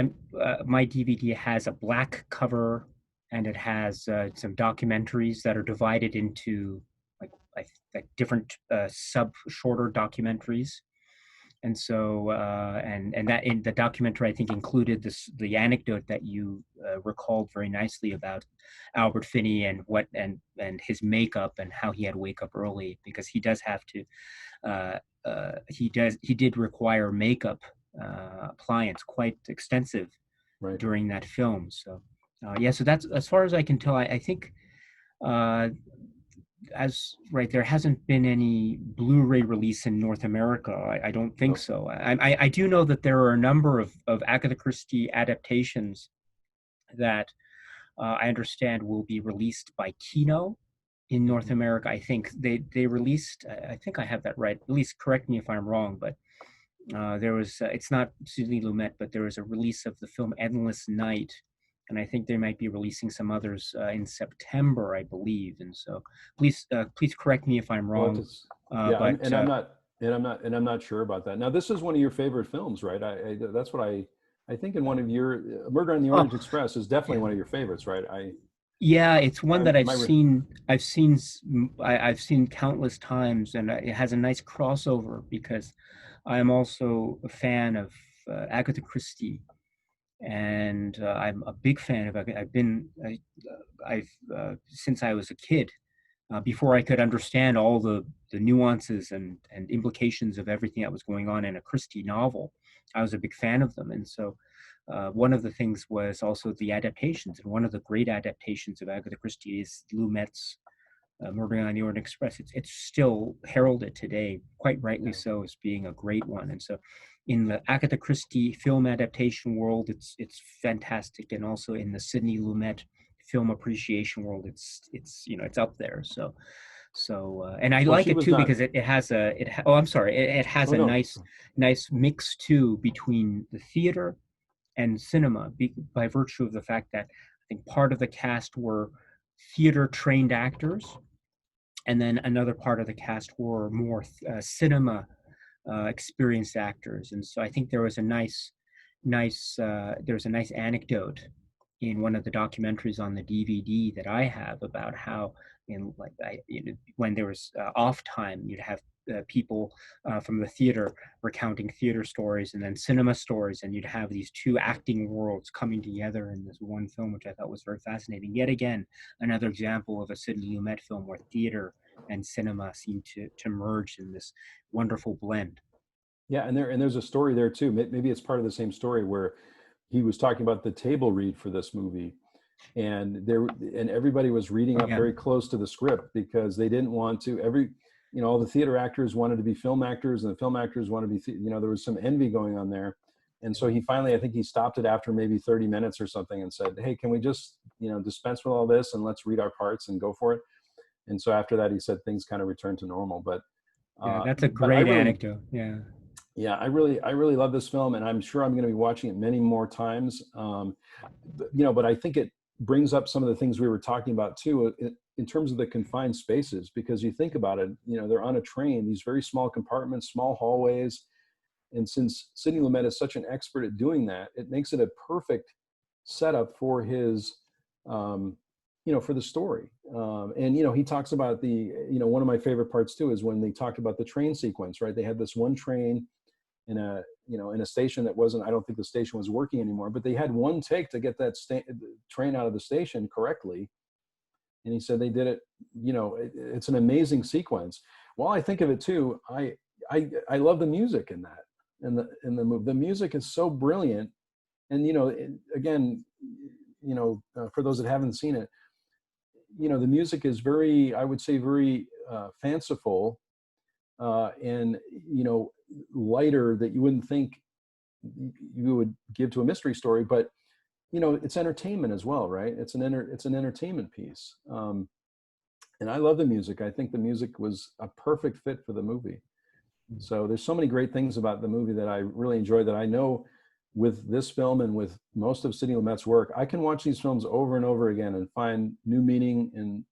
my DVD has a black cover, and it has some documentaries that are divided into like different shorter documentaries. And so, and that in the documentary, I think included the anecdote that you recalled very nicely about Albert Finney and his makeup and how he had to wake up early because he does have to. He did require makeup appliance quite extensive Right. during that film. So yeah, so that's as far as I can tell. I think uh, as right, there hasn't been any Blu-ray release in North America. I don't think No. so. I do know that there are a number of Agatha Christie adaptations that I understand will be released by Kino in North Mhm. America. I think they released. I think I have that right. At least correct me if I'm wrong. But there was. It's not Sidney Lumet, but there was a release of the film Endless Night, and I think they might be releasing some others in September, I believe. And so, please correct me if I'm Well, wrong. yeah, But I'm not sure about that. Now, this is one of your favorite films, right? That's what I think in one of your Murder on the oh Orient Express is definitely yeah, one of your favorites, right? yeah, it's one that my I've seen countless times, and it has a nice crossover because I'm also a fan of Agatha Christie, and I'm a big fan of. I've since I was a kid, before I could understand all the nuances and implications of everything that was going on in a Christie novel. I was a big fan of them, and so one of the things was also the adaptations, and one of the great adaptations of Agatha Christie is Lumet's Murder on the Orient Express. It's still heralded today, quite rightly Yeah. so, as being a great one. And so, in the Agatha Christie film adaptation world, it's fantastic, and also in the Sidney Lumet film appreciation world, it's up there. And I Well, like she it was too not. because oh, I'm sorry, it has Oh a no. nice mix too between the theater and cinema by virtue of the fact that I think part of the cast were theater trained actors, and then another part of the cast were more cinema experienced actors. And so I think there was a nice anecdote in one of the documentaries on the DVD that I have about how when there was off time, you'd have people from the theater recounting theater stories and then cinema stories, and you'd have these two acting worlds coming together in this one film, which I thought was very fascinating. Yet again, another example of a Sidney Lumet film where theater and cinema seem to merge in this wonderful blend. Yeah, and there's a story there too. Maybe it's part of the same story where he was talking about the table read for this movie, and everybody was reading Oh up yeah, very close to the script because they didn't want to all the theater actors wanted to be film actors, and the film actors wanted to be there was some envy going on there. And so he finally, I think he stopped it after maybe 30 minutes or something and said, hey, can we just dispense with all this and let's read our parts and go for it. And so after that, he said things kind of returned to normal. But yeah, that's a I great really, anecdote. Yeah. yeah, I really love this film, and I'm sure I'm going to be watching it many more times. But I think it brings up some of the things we were talking about too, in terms of the confined spaces, because you think about it, they're on a train, these very small compartments, small hallways. And since Sidney Lumet is such an expert at doing that, it makes it a perfect setup for his, for the story. And he talks about one of my favorite parts too is when they talked about the train sequence, right? They had this one train in a station that wasn't, I don't think the station was working anymore, but they had one take to get that train out of the station correctly. And he said they did it, it's an amazing sequence. While I think of it too, I love the music in that. In the movie, the music is so brilliant. And, again, for those that haven't seen it, the music is very, I would say, very fanciful, and lighter, that you wouldn't think you would give to a mystery story, but it's entertainment as well, right? It's an entertainment piece. And I love the music. I think the music was a perfect fit for the movie. So there's so many great things about the movie that I really enjoy, that I know with this film and with most of Sidney Lumet's work, I can watch these films over and over again and find new meaning and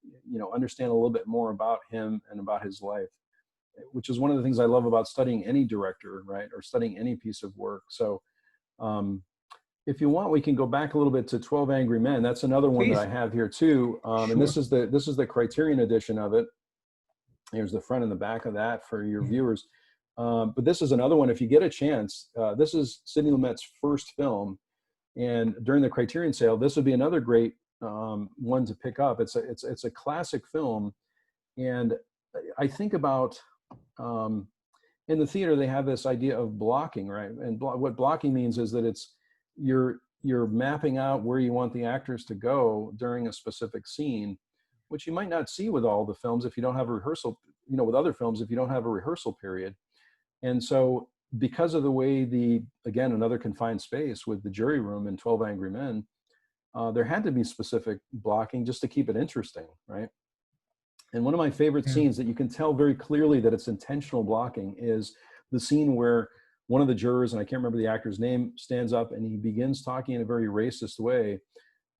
understand a little bit more about him and about his life, which is one of the things I love about studying any director, right, or studying any piece of work. So um, if you want, we can go back a little bit to 12 Angry Men. That's another one that I Please. have here too. And Sure. this is the Criterion edition of it. Here's the front and the back of that for your Yeah. viewers. But this is another one. If you get a chance, this is Sidney Lumet's first film, and during the Criterion sale, this would be another great one to pick up. It's a classic film, and I think about in the theater they have this idea of blocking, right? And what blocking means is that you're mapping out where you want the actors to go during a specific scene. which you might not see with all the films if you don't have a rehearsal, with other films if you don't have a rehearsal period. And so because of the way again, another confined space with the jury room in 12 Angry Men, there had to be specific blocking just to keep it interesting, right? And one of my favorite Yeah. scenes that you can tell very clearly that it's intentional blocking is the scene where one of the jurors, and I can't remember the actor's name, stands up and he begins talking in a very racist way.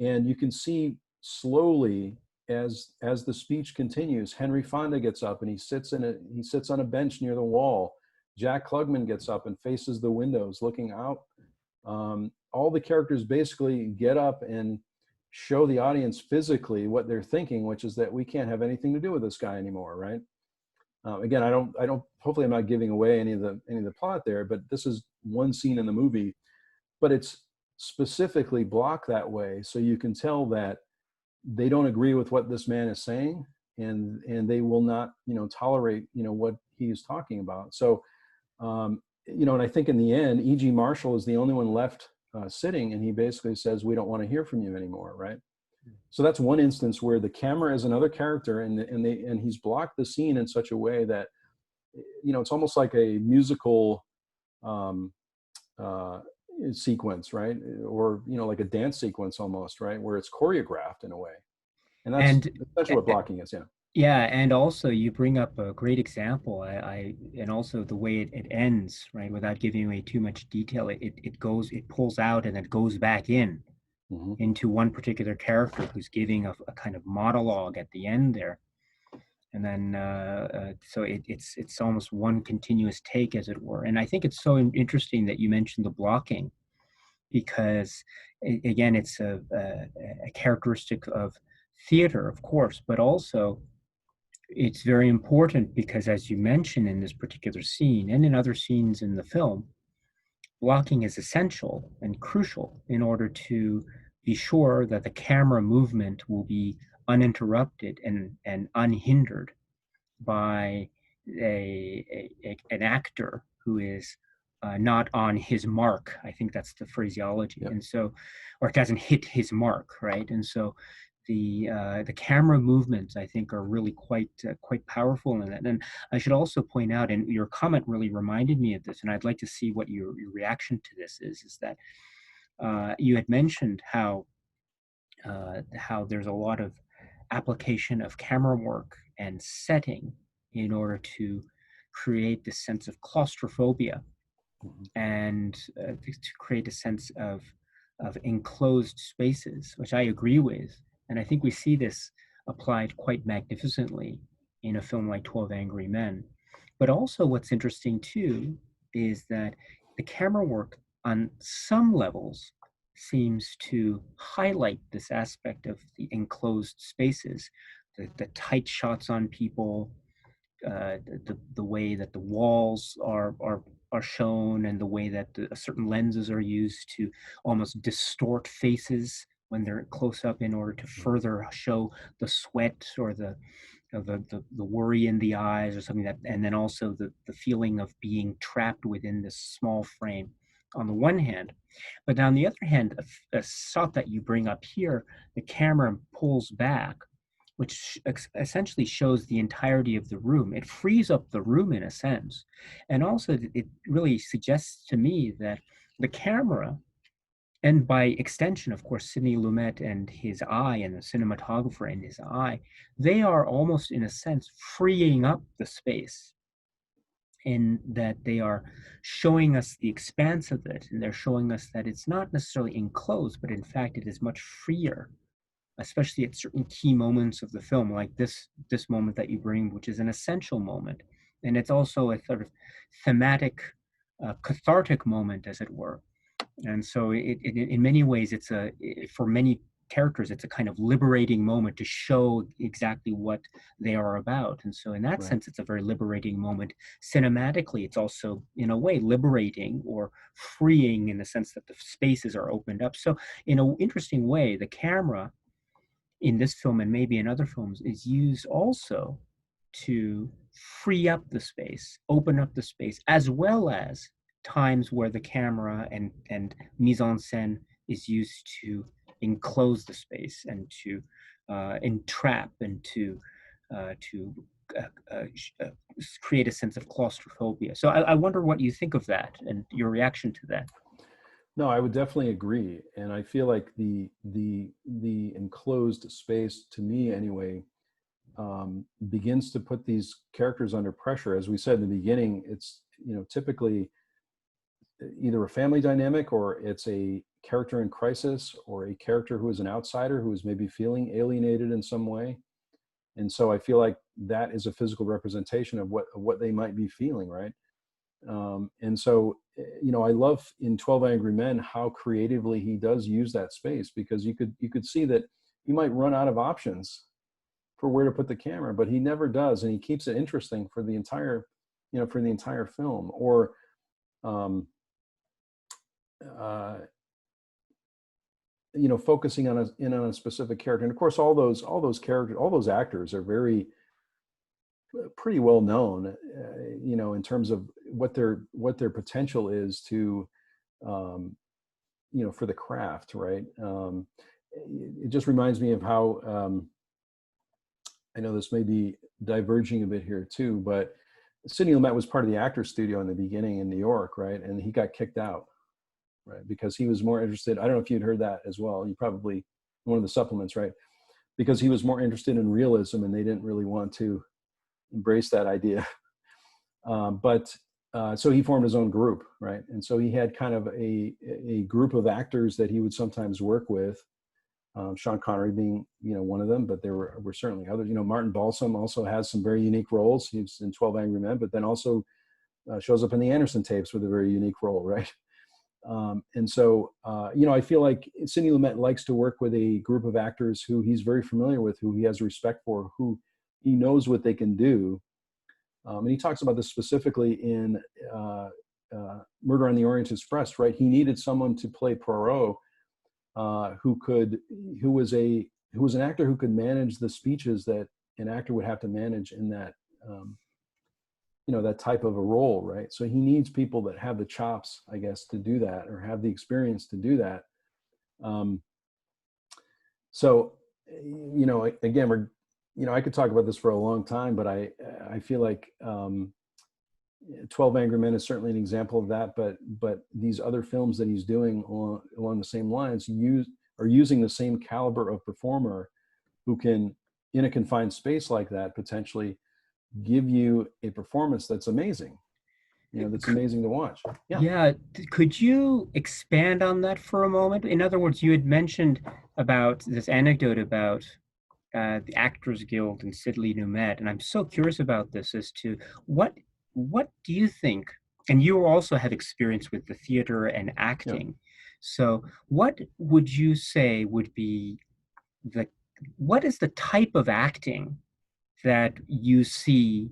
And you can see slowly as the speech continues, Henry Fonda gets up and he sits on a bench near the wall. Jack Klugman gets up and faces the windows looking out. All the characters basically get up and show the audience physically what they're thinking, which is that we can't have anything to do with this guy anymore, right? Again, I don't. Hopefully, I'm not giving away any of the plot there, but this is one scene in the movie, but it's specifically blocked that way so you can tell that they don't agree with what this man is saying, and they will not, tolerate, what he's talking about. So, and I think in the end, E.G. Marshall is the only one left sitting, and he basically says, "We don't want to hear from you anymore," right? So that's one instance where the camera is another character, and he's blocked the scene in such a way that, it's almost like a musical um, uh, sequence, right? Or like a dance sequence almost, right, where it's choreographed in a way, and that's And essentially what blocking is. Yeah. yeah, and also you bring up a great example. And also the way it ends, right? Without giving away too much detail, it pulls out and it goes back Hmm. into one particular character who's giving a kind of monologue at the end there. And then so it's almost one continuous take, as it were. And I think it's so interesting that you mentioned the blocking, because again, it's a characteristic of theater, of course, but also it's very important because, as you mentioned in this particular scene and in other scenes in the film, blocking is essential and crucial in order to be sure that the camera movement will be uninterrupted and unhindered by an actor who is not on his mark. I think that's the phraseology. Yep. And so, or it doesn't hit his mark, right? And so the camera movements, I think, are really quite powerful in that. And I should also point out, and your comment really reminded me of this, and I'd like to see what your reaction to this is that you had mentioned how there's a lot of application of camera work and setting in order to create this sense of claustrophobia Mhm. and to create a sense of enclosed spaces, which I agree with. And I think we see this applied quite magnificently in a film like 12 Angry Men. But also, what's interesting too is that the camera work on some levels seems to highlight this aspect of the enclosed spaces, the tight shots on people, the way that the walls are shown, and the way that certain lenses are used to almost distort faces when they're close up in order to Mhm. further show the sweat or the worry in the eyes or something, that, and then also the feeling of being trapped within this small frame on the one hand. But on the other hand, a shot that you bring up here, the camera pulls back, which essentially shows the entirety of the room. It frees up the room in a sense. And also, it really suggests to me that the camera, and by extension, of course, Sidney Lumet and his eye, and the cinematographer and his eye, they are almost, in a sense, freeing up the space, in that they are showing us the expanse of it, and they're showing us that it's not necessarily enclosed, but in fact, it is much freer, especially at certain key moments of the film, like this moment that you bring, which is an essential moment, and it's also a sort of thematic, cathartic moment, as it were. And so, in many ways, for many characters, it's a kind of liberating moment to show exactly what they are about. And so, in that Right. sense, it's a very liberating moment. Cinematically, it's also, in a way, liberating or freeing in the sense that the spaces are opened up. So, in an interesting way, the camera in this film, and maybe in other films, is used also to free up the space, open up the space, as well as times where the camera and mise en scène is used to enclose the space and to entrap and to create a sense of claustrophobia. So I wonder what you think of that and your reaction to that. No, I would definitely agree, and I feel like the enclosed space, to me anyway, begins to put these characters under pressure. As we said in the beginning, it's, typically either a family dynamic, or it's a character in crisis, or a character who is an outsider who is maybe feeling alienated in some way. And so I feel like that is a physical representation of what they might be feeling, right? And so, I love in 12 Angry Men how creatively he does use that space, because you could see that he might run out of options for where to put the camera, but he never does, and he keeps it interesting for the entire film. Or um, uh, focusing on a specific character. And of course, all those characters, all those actors are very pretty well known, in terms of what their potential is to, um, for the craft, right? It just reminds me of how, I know this may be diverging a bit here too, but Sidney Lumet was part of the Actors Studio in the beginning in New York, right? And he got kicked out, right? Because he was more interested. I don't know if you'd heard that as well. You probably, one of the supplements, right? Because he was more interested in realism, and they didn't really want to embrace that idea. But so he formed his own group, right? And so he had kind of a group of actors that he would sometimes work with. Sean Connery being, one of them, but there were certainly others. Martin Balsam also has some very unique roles. He's in 12 Angry Men, but then also shows up in the Anderson tapes with a very unique role, right? And so, I feel like Sidney Lumet likes to work with a group of actors who he's very familiar with, who he has respect for, who he knows what they can do. And he talks about this specifically in Murder on the Orient Express, right? He needed someone to play Poirot, who was an actor who could manage the speeches that an actor would have to manage in that, that type of a role, right? So he needs people that have the chops, I guess, to do that, or have the experience to do that. So, again, I could talk about this for a long time, but I feel like 12 Angry Men is certainly an example of that. But these other films that he's doing along the same lines are using the same caliber of performer, who can, in a confined space like that, potentially give you a performance that's amazing. That's amazing to watch. Yeah. Yeah, could you expand on that for a moment? In other words, you had mentioned about this anecdote about the Actors Guild and Sidley Lumet, and I'm so curious about this as to what what do you think? And you also have experience with the theater and Yeah. acting. So, what would you say would be the what is the type of acting that you see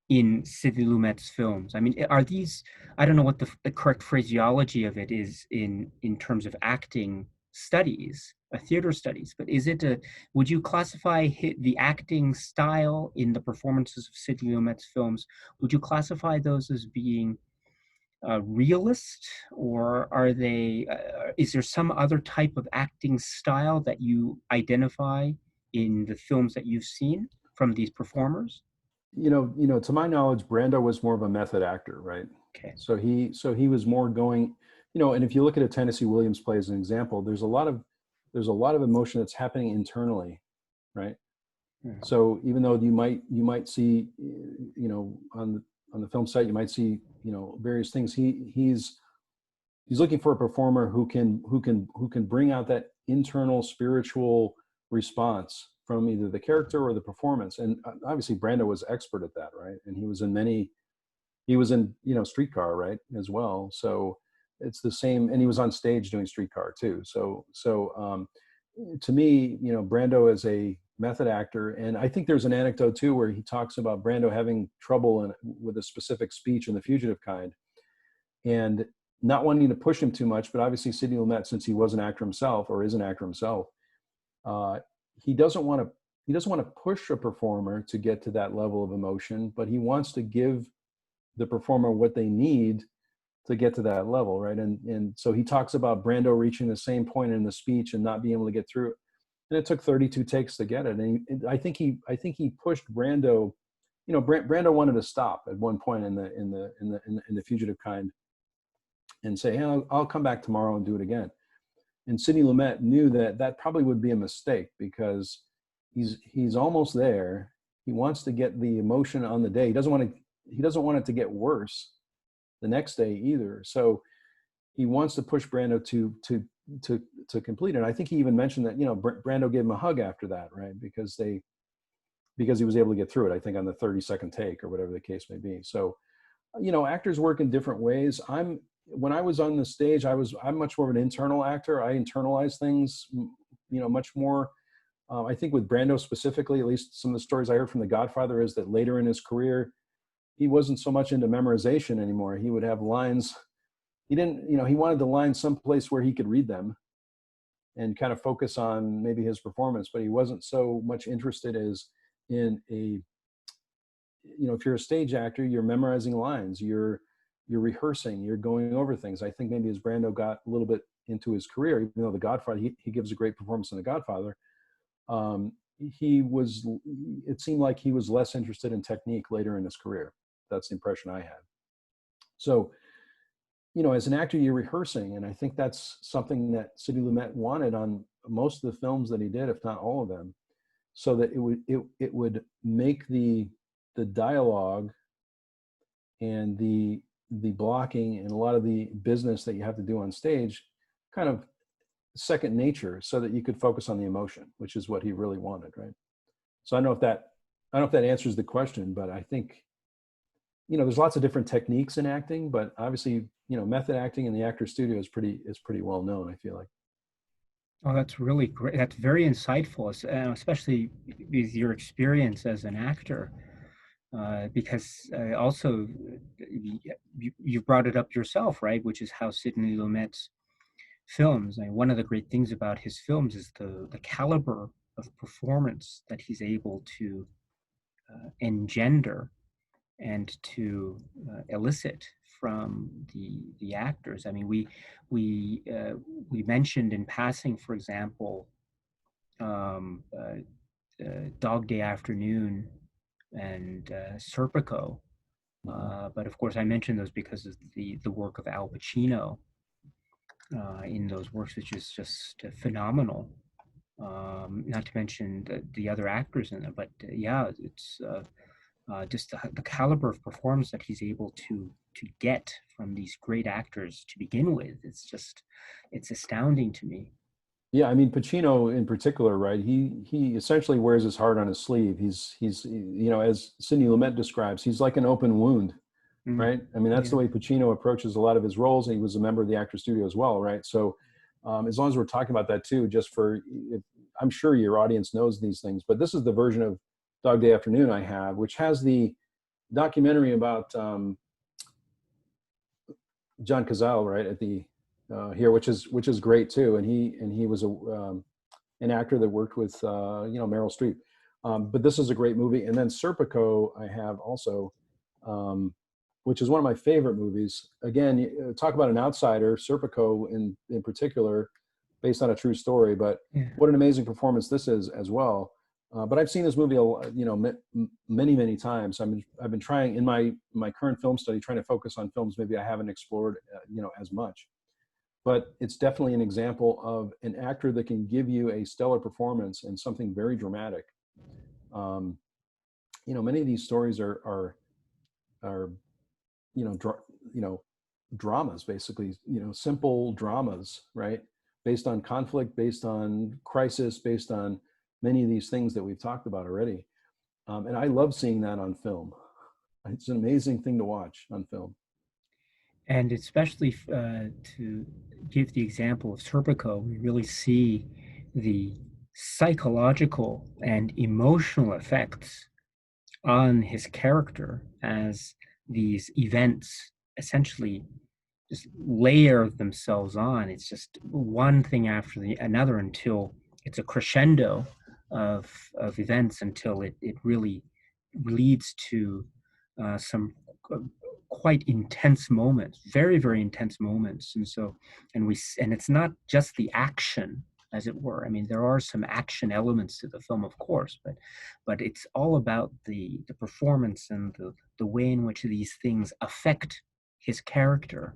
in Sidney Lumet's films? I mean, are these, I don't know what the correct phraseology of it is in terms of acting studies, theater studies, but is it a, would you classify the acting style in the performances of Sidney Lumet's films, would you classify those as being realist, or are they, is there some other type of acting style that you identify in the films that you've seen from these performers? To my knowledge, Brando was more of a method actor, right? Okay. So he was more going, and if you look at a Tennessee Williams play as an example, there's a lot of emotion that's happening internally, right? Hmm. So even though you might see, on the film set, you might see, various things. He's looking for a performer who can bring out that internal spiritual response from either the character or the performance. And obviously Brando was expert at that, right? And he was in Streetcar, right, as well. So it's the same, and he was on stage doing Streetcar too. So to me, Brando is a method actor. And I think there's an anecdote too where he talks about Brando having trouble with a specific speech in The Fugitive Kind, and not wanting to push him too much. But obviously Sidney Lumet, since he was an actor himself, or is an actor himself, uh, he doesn't want to push a performer to get to that level of emotion, but he wants to give the performer what they need to get to that level, right? And so he talks about Brando reaching the same point in the speech and not being able to get through it. and it took 32 takes to get it. And I think he pushed Brando. Brando wanted to stop at one point in the Fugitive Kind and say, hey, I'll come back tomorrow and do it again. And Sidney Lumet knew that that probably would be a mistake, because he's almost there. He wants to get the emotion on the day. He doesn't want it to get worse the next day either. So he wants to push Brando to complete it. And I think he even mentioned that, Brando gave him a hug after that, right? Because he was able to get through it, I think, on the 32nd take or whatever the case may be. So, actors work in different ways. When I was on the stage, I'm much more of an internal actor. I internalize things, much more. I think with Brando specifically, at least some of the stories I heard from The Godfather, is that later in his career, he wasn't so much into memorization anymore. He would have lines. He didn't, he wanted the lines someplace where he could read them and kind of focus on maybe his performance, but he wasn't so much interested as in if you're a stage actor, you're memorizing lines, you're rehearsing, you're going over things. I think maybe as Brando got a little bit into his career, even though The Godfather, he gives a great performance in The Godfather, it seemed like he was less interested in technique later in his career. That's the impression I had. So, as an actor, you're rehearsing, and I think that's something that Sidney Lumet wanted on most of the films that he did, if not all of them, so that it would make the dialogue and the blocking and a lot of the business that you have to do on stage kind of second nature, so that you could focus on the emotion, which is what he really wanted, right? So I don't know if that answers the question, but I think, there's lots of different techniques in acting, but obviously, method acting in the actor studio is pretty well known, I feel like. Oh, that's really great. That's very insightful, especially with your experience as an actor. Because also you've brought it up yourself, right? Which is how Sidney Lumet's films. And one of the great things about his films is the caliber of performance that he's able to engender and to elicit from the actors. I mean, we mentioned in passing, for example, Dog Day Afternoon and Serpico. But of course, I mentioned those because of the work of Al Pacino in those works, which is just phenomenal. Not to mention the other actors in it, but yeah, it's just the caliber of performance that he's able to get from these great actors to begin with. It's astounding to me. Yeah, I mean, Pacino in particular, right? He essentially wears his heart on his sleeve. He's as Sidney Lumet describes, he's like an open wound, Mm, right? I mean, that's yeah. the way Pacino approaches a lot of his roles. He was a member of the actor studio as well, right? So, as long as we're talking about that too, I'm sure your audience knows these things, but this is the version of Dog Day Afternoon I have, which has the documentary about John Cazale, right, at the here, which is great too, and he was an actor that worked with Meryl Streep. But this is a great movie. And then Serpico I have also, which is one of my favorite movies. Again, talk about an outsider, Serpico in particular, based on a true story. But Yeah. what an amazing performance this is as well. But I've seen this movie, many times. I've been trying in my current film study, trying to focus on films maybe I haven't explored, as much. But it's definitely an example of an actor that can give you a stellar performance and something very dramatic. Many of these stories are you know, dra- dramas, basically, simple dramas, right? Based on conflict, based on crisis, based on many of these things that we've talked about already. And I love seeing that on film. It's an amazing thing to watch on film. And especially to give the example of Serpico, we really see the psychological and emotional effects on his character as these events essentially just layer themselves on. It's just one thing after another until it's a crescendo of events until it really leads to some uh, quite intense moments, very intense moments. And so and it's not just the action as it were. I mean, there are some action elements to the film, of course, but it's all about the performance and the way in which these things affect his character,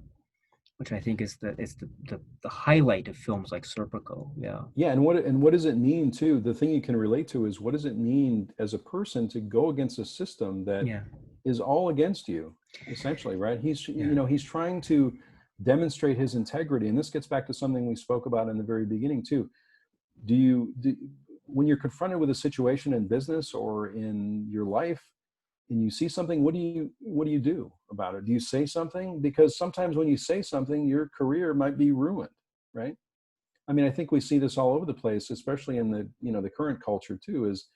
which I think is the highlight of films like Serpico. Yeah, Yeah, and what does it mean too? The thing you can relate to is, what does it mean as a person to go against a system that yeah, is all against you, essentially, right? yeah, He's trying to demonstrate his integrity, and this gets back to something we spoke about in the very beginning too. When you're confronted with a situation in business or in your life, and you see something, what do you do about it? Do you say something? Because sometimes when you say something, your career might be ruined, right? I mean, I think we see this all over the place, especially in the current culture too. Is,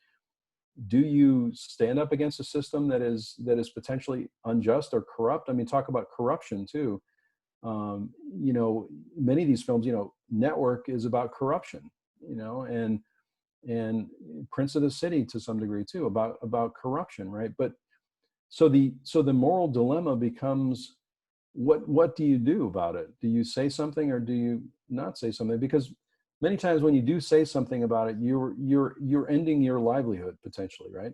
do you stand up against a system that is potentially unjust or corrupt? I mean, talk about corruption too. Many of these films, Network is about corruption, and Prince of the City to some degree too, about corruption, right? But so the moral dilemma becomes, what do you do about it? Do you say something or do you not say something? Because many times when you do say something about it, you're ending your livelihood potentially, right?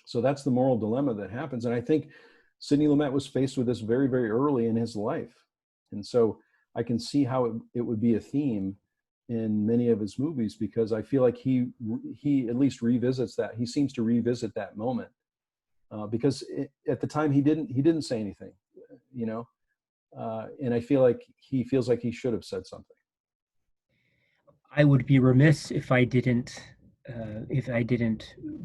So that's the moral dilemma that happens. And I think Sidney Lumet was faced with this very, very early in his life. And so I can see how it would be a theme in many of his movies, because I feel like he at least revisits that. He seems to revisit that moment, because at the time he didn't say anything, you know, and I feel like he feels like he should have said something. I would be remiss if I didn't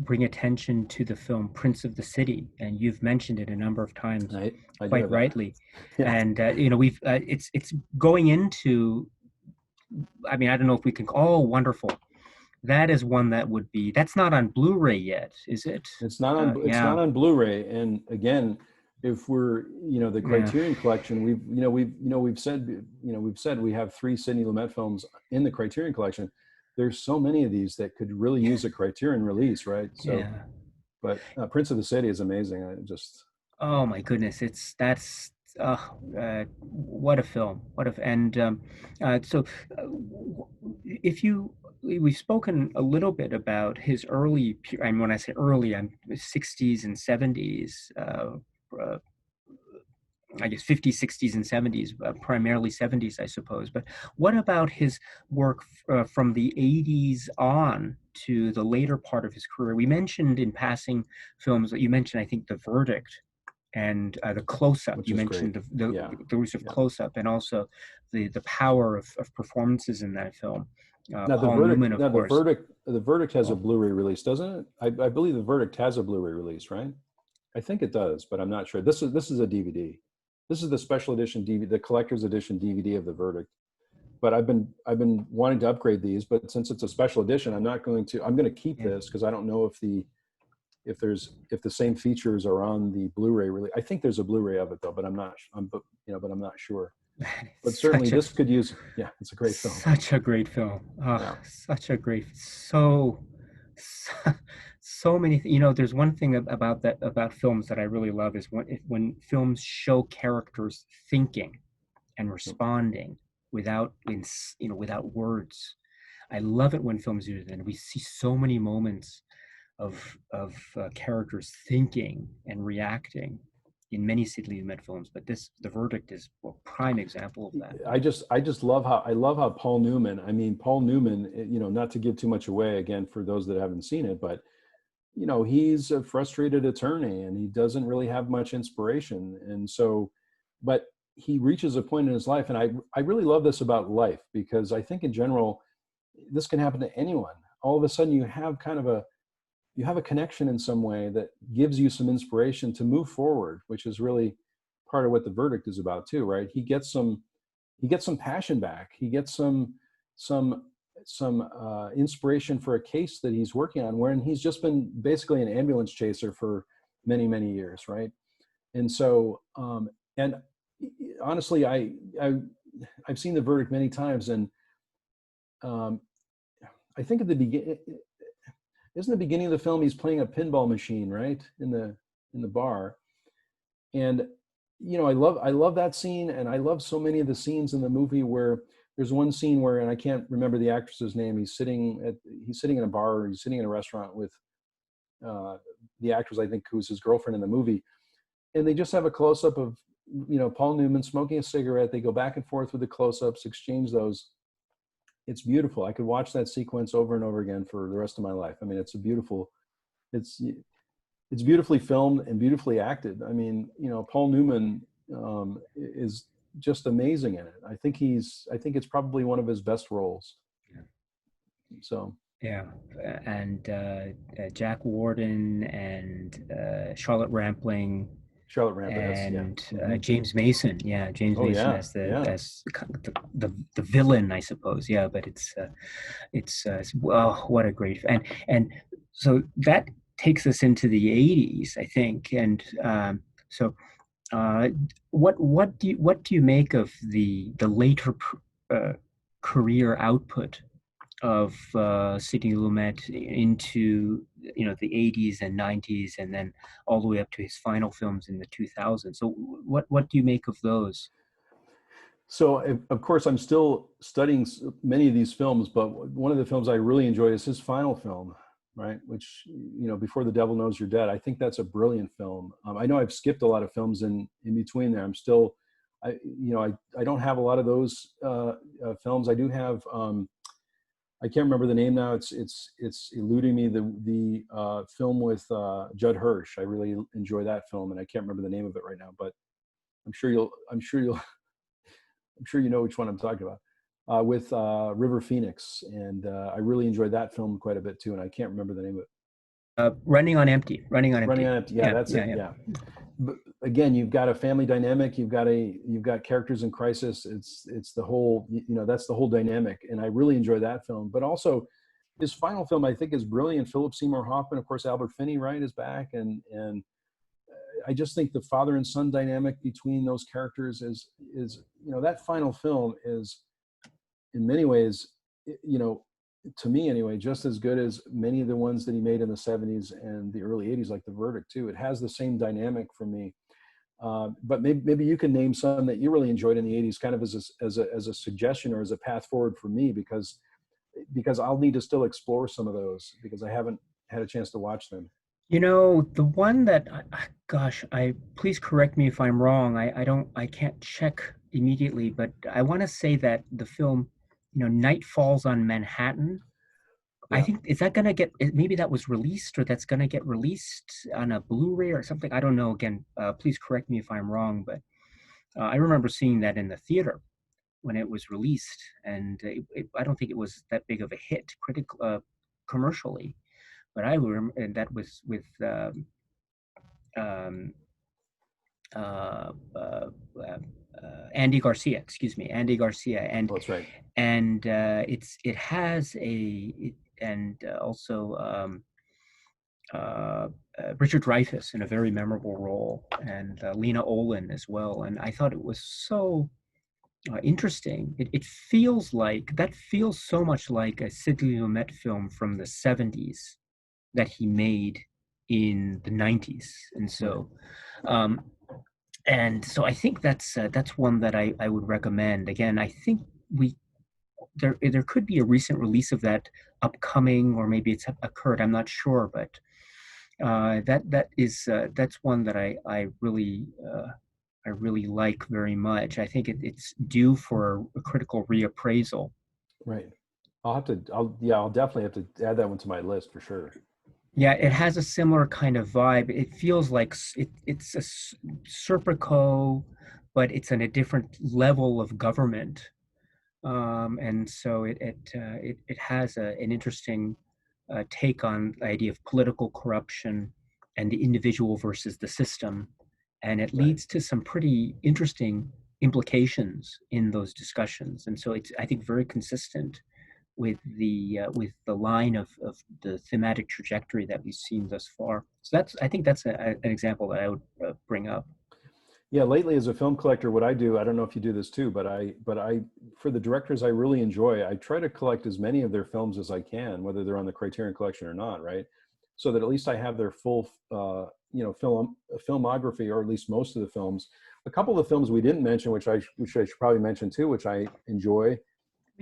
bring attention to the film Prince of the City, and you've mentioned it a number of times, I do quite have that. rightly. Yeah. And we've it's going into. I mean, I don't know if we can. Oh, wonderful! That is one that would be. That's not on Blu-ray yet, is it? It's not Yeah, on Blu-ray. And again, if we're, the yeah. Criterion Collection, we've said we have 3 Sidney Lumet films in the Criterion Collection. There's so many of these that could really use a Criterion release, right? So, Yeah. but Prince of the City is amazing. I just Oh my goodness, it's that's what a film. And so if you we've spoken a little bit about his and when I say early, I'm 60s and 70s, uh, I guess 50s, 60s, and 70s, primarily 70s, I suppose. But what about his work from the 80s on to the later part of his career? We mentioned in passing films that you mentioned, I think, The Verdict and the close-up. which You is great. mentioned the, Yeah. the use of Yeah. close-up, and also the power of performances in that film. Now the Paul verdict, Newman, of now course. the verdict has a Oh, Blu-ray release, doesn't it? I believe the verdict has a Blu-ray release, right? I think it does, but I'm not sure. This is a DVD. This is the special edition DVD, the collector's edition DVD of the verdict. But I've been wanting to upgrade these, but since it's a special edition, I'm going to keep yeah. this, because I don't know if the same features are on the Blu-ray release. I think there's a Blu-ray of it though, but I'm not sure. But It's certainly this could use, yeah, it's a great film. such a great film. Yeah. Such a great, so, so many. There's one thing about films that I really love is when films show characters thinking and responding without words. I love it when films do that. And we see so many moments of characters thinking and reacting in many Sidley Lumet films, but The Verdict is a prime example of that. I just love how Paul Newman, I mean, Paul Newman, not to give too much away again for those that haven't seen it, but he's a frustrated attorney and he doesn't really have much inspiration. And so, but he reaches a point in his life, and I really love this about life, because I think in general, this can happen to anyone. All of a sudden you have a connection in some way that gives you some inspiration to move forward, which is really part of what the verdict is about too, right? He gets some passion back. He gets some inspiration for a case that he's working on, wherein he's just been basically an ambulance chaser for many, many years, right? And so, and honestly, I've seen the verdict many times, and um, I think at the beginning, isn't the beginning of the film he's playing a pinball machine, right, in the bar. And I love that scene, and I love so many of the scenes in the movie where there's one scene where, and I can't remember the actress's name. He's sitting in a bar, or he's sitting in a restaurant with uh, the actress, I think, who's his girlfriend in the movie, and they just have a close up of Paul Newman smoking a cigarette. They go back and forth with the close ups, exchange those. It's beautiful. I could watch that sequence over and over again for the rest of my life. I mean, it's it's beautifully filmed and beautifully acted. I mean, Paul Newman is just amazing in it. I think it's probably one of his best roles. So Yeah, and Jack Warden and Charlotte Rampling Charlotte Rampling, that's yeah. and Hmm. James Mason. Yeah, James Oh Mason yeah, as the yeah. as the villain, I suppose. Yeah, but well, what a great and so that takes us into the 80s, I think. And so uh, what do you make of the later career output of Sidney Lumet into the 80s and 90s, and then all the way up to his final films in the 2000s? So what do you make of those? So of course I'm still studying many of these films, but one of the films I really enjoy is his final film, right? Which, Before the Devil Knows You're Dead. I think that's a brilliant film. I know I've skipped a lot of films in between there. I'm still, I don't have a lot of those films. I do have. I can't remember the name now. It's eluding me. The film with Judd Hirsch. I really enjoy that film, and I can't remember the name of it right now. But I'm sure you know which one I'm talking about. With River Phoenix, and I really enjoyed that film quite a bit too. And I can't remember the name of it. Running on Empty. Running on Running Empty. on Empty. Yeah, Yeah, that's yeah, it. yeah. Yeah. But again, you've got a family dynamic. You've got characters in crisis. It's the whole, that's the whole dynamic. And I really enjoy that film. But also, his final film, I think, is brilliant. Philip Seymour Hoffman, of course, Albert Finney, right, is back, and I just think the father and son dynamic between those characters is that final film is in many ways, you know, to me anyway, just as good as many of the ones that he made in the 70s and the early 80s, like The Verdict too. It has the same dynamic for me. But maybe you can name some that you really enjoyed in the 80s, kind of as a suggestion or as a path forward for me, because I'll need to still explore some of those because I haven't had a chance to watch them. The one that, gosh, please correct me if I'm wrong. I can't check immediately, but I want to say that the film, Night Falls on Manhattan. I Yeah. think is that gonna get maybe that was released or that's gonna get released on a Blu-ray or something. I don't know. Again, please correct me if I'm wrong, but I remember seeing that in the theater when it was released, and I don't think it was that big of a hit commercially. But I remember, and that was with um, uh, uh, uh, Andy Garcia. Excuse me, Andy Garcia, Oh, that's right. and it has and also uh, Richard Dreyfuss in a very memorable role, and Lena Olin as well. And I thought it was so interesting. It feels like that feels so much like a Sidney Lumet film from the 70s that he made in the 90s. Right. Um, and so I think that's one that I would recommend. Again, I think we there could be a recent release of that upcoming, or maybe it's occurred. I'm not sure, but that's one that I really like very much. I think it's due for a critical reappraisal. Right. I'll definitely have to add that one to my list for sure. Yeah, it has a similar kind of vibe. It feels like it's Serpico, but it's in a different level of government, and so it has an interesting take on the idea of political corruption and the individual versus the system, and it Right. leads to some pretty interesting implications in those discussions. And so it's, I think, very consistent with the line of the thematic trajectory that we've seen thus far. So I think that's an example that I would bring up. Yeah, lately as a film collector, what I do, I don't know if you do this too, but I, for the directors I really enjoy, I try to collect as many of their films as I can, whether they're on the Criterion Collection or not, right? So that at least I have their full, filmography, or at least most of the films. A couple of the films we didn't mention, which I should probably mention too, which I enjoy,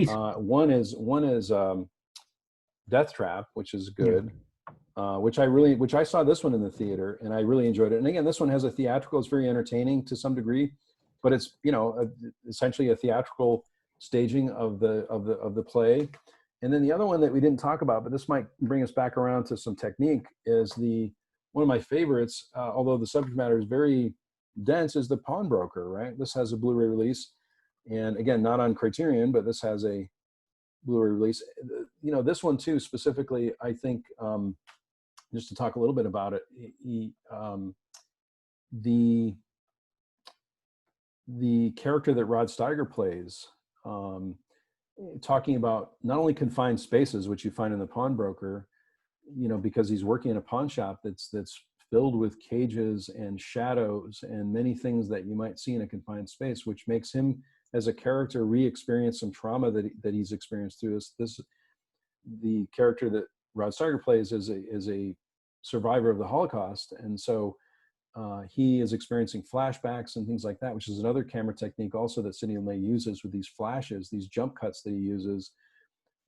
One is Deathtrap, which is Yeah. good. Which I saw this one in the theater and I really enjoyed it. And again, this one has a theatrical. It's very entertaining to some degree, but it's essentially a theatrical staging of the play. And then the other one that we didn't talk about, but this might bring us back around to some technique, is one of my favorites. Although the subject matter is very dense, is the Pawnbroker. Right, this has a Blu-ray release, and again, not on Criterion, but this has a Blu-ray release. This one too specifically, I think. Just to talk a little bit about it, the character that Rod Steiger plays, talking about not only confined spaces, which you find in the Pawnbroker, because he's working in a pawn shop that's filled with cages and shadows and many things that you might see in a confined space, which makes him as a character re-experience some trauma that he's experienced through this. The character that Rod Steiger plays is a survivor of the Holocaust, and so he is experiencing flashbacks and things like that, which is another camera technique also that Sidney Lumet uses with these flashes, these jump cuts that he uses,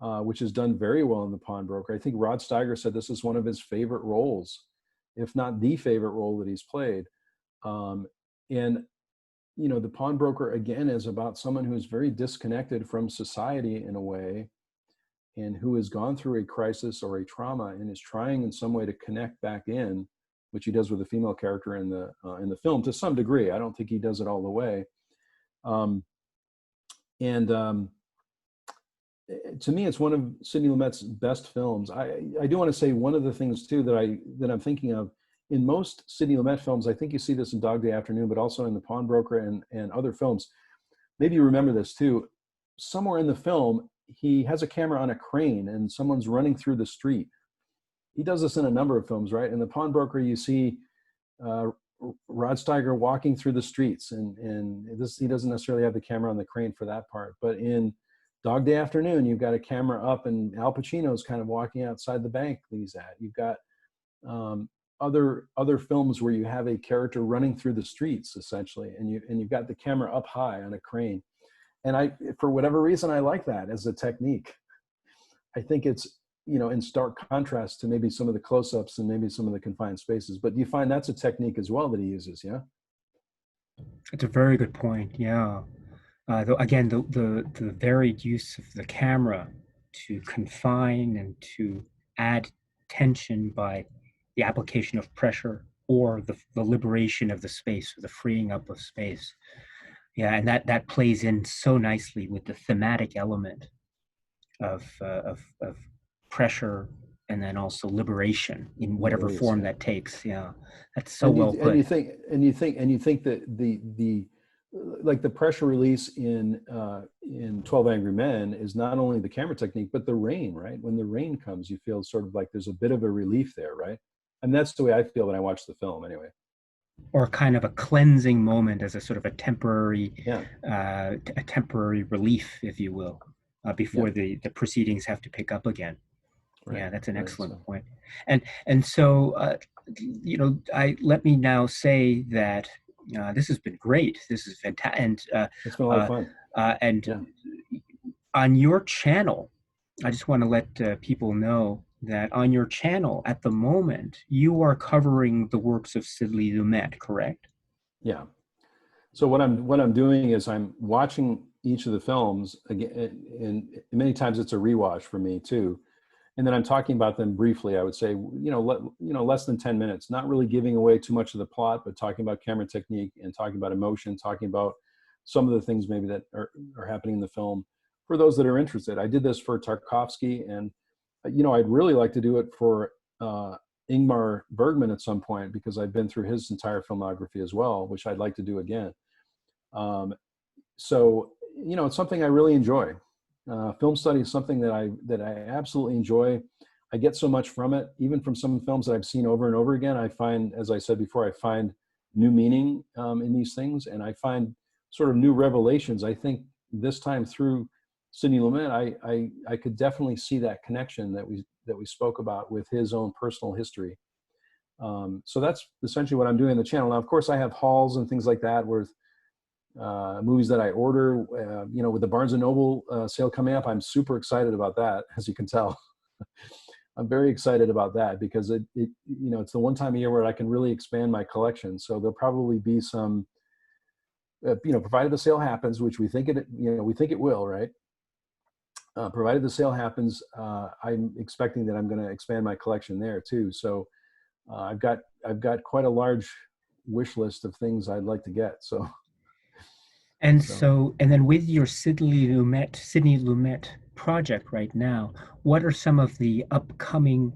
which is done very well in the Pawnbroker. I think Rod Steiger said this is one of his favorite roles, if not the favorite role that he's played. And the Pawnbroker again is about someone who's very disconnected from society in a way, and who has gone through a crisis or a trauma and is trying in some way to connect back in, which he does with the female character in the film to some degree. I don't think he does it all the way. To me, it's one of Sidney Lumet's best films. I do want to say one of the things too that I'm thinking of in most Sidney Lumet films. I think you see this in Dog Day Afternoon, but also in the Pawnbroker and other films. Maybe you remember this too. Somewhere in the film, he has a camera on a crane and someone's running through the street. He does this in a number of films, right? In the Pawnbroker, you see Rod Steiger walking through the streets, and he doesn't necessarily have the camera on the crane for that part. But in Dog Day Afternoon, you've got a camera up, and Al Pacino's kind of walking outside the bank that he's at. You've got other films where you have a character running through the streets essentially, and you've got the camera up high on a crane. And for whatever reason, I like that as a technique. I think it's, in stark contrast to maybe some of the close-ups and maybe some of the confined spaces. But you find that's a technique as well that he uses, yeah? It's a very good point. Yeah. Again, the varied use of the camera to confine and to add tension by the application of pressure or the liberation of the space or the freeing up of space. Yeah, and that plays in so nicely with the thematic element of pressure and then also liberation in whatever It is, form yeah. that takes. Yeah, that's so well put. You think that the like the pressure release in 12 Angry Men is not only the camera technique, but the rain, right? When the rain comes, you feel sort of like there's a bit of a relief there, right? And that's the way I feel when I watch the film anyway. Or kind of a cleansing moment as a sort of a temporary Yeah. a temporary relief, if you will, before Yeah. the proceedings have to pick up again. Right. Yeah, that's an Right. excellent So, point. And so let me now say that this has been great. This is fantastic. it's been a lot of fun. And Yeah. on your channel, I just want to let people know that on your channel at the moment, you are covering the works of Sidney Lumet, correct? Yeah. So what I'm doing is I'm watching each of the films again, and many times it's a rewatch for me too. And then I'm talking about them briefly. I would say, less than 10 minutes, not really giving away too much of the plot, but talking about camera technique and talking about emotion, talking about some of the things maybe that are happening in the film for those that are interested. I did this for Tarkovsky, and I'd really like to do it for Ingmar Bergman at some point, because I've been through his entire filmography as well, which I'd like to do again. So it's something I really enjoy. Film study is something that I absolutely enjoy. I get so much from it, even from some films that I've seen over and over again. I find, as I said before, I find new meaning in these things, and I find sort of new revelations. I think this time through Sidney Lumet, I could definitely see that connection that we spoke about with his own personal history. So that's essentially what I'm doing on the channel. Now, of course, I have hauls and things like that where movies that I order. With the Barnes and Noble sale coming up, I'm super excited about that, as you can tell. I'm very excited about that because it's the one time a year where I can really expand my collection. So there'll probably be some, provided the sale happens, which we think it will, right? Provided the sale happens, I'm expecting that I'm going to expand my collection there too. So I've got quite a large wish list of things I'd like to get. And So so, and then with your Sidney Lumet project right now, what are some of the upcoming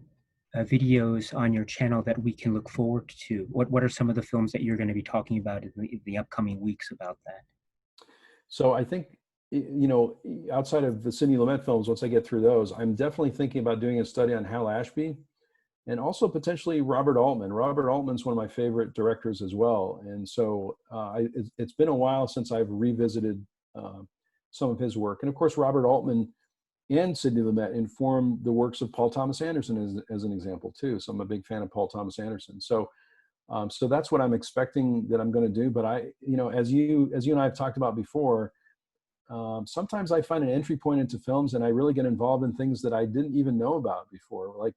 videos on your channel that we can look forward to? What are some of the films that you're going to be talking about in the upcoming weeks about that? So I think, outside of the Sidney Lumet films, once I get through those, I'm definitely thinking about doing a study on Hal Ashby and also potentially Robert Altman. Robert Altman's one of my favorite directors as well. And so it's been a while since I've revisited some of his work. And of course, Robert Altman and Sidney Lumet informed the works of Paul Thomas Anderson as an example too. So I'm a big fan of Paul Thomas Anderson. So that's what I'm expecting that I'm going to do. But as you and I have talked about before, sometimes I find an entry point into films and I really get involved in things that I didn't even know about before, like,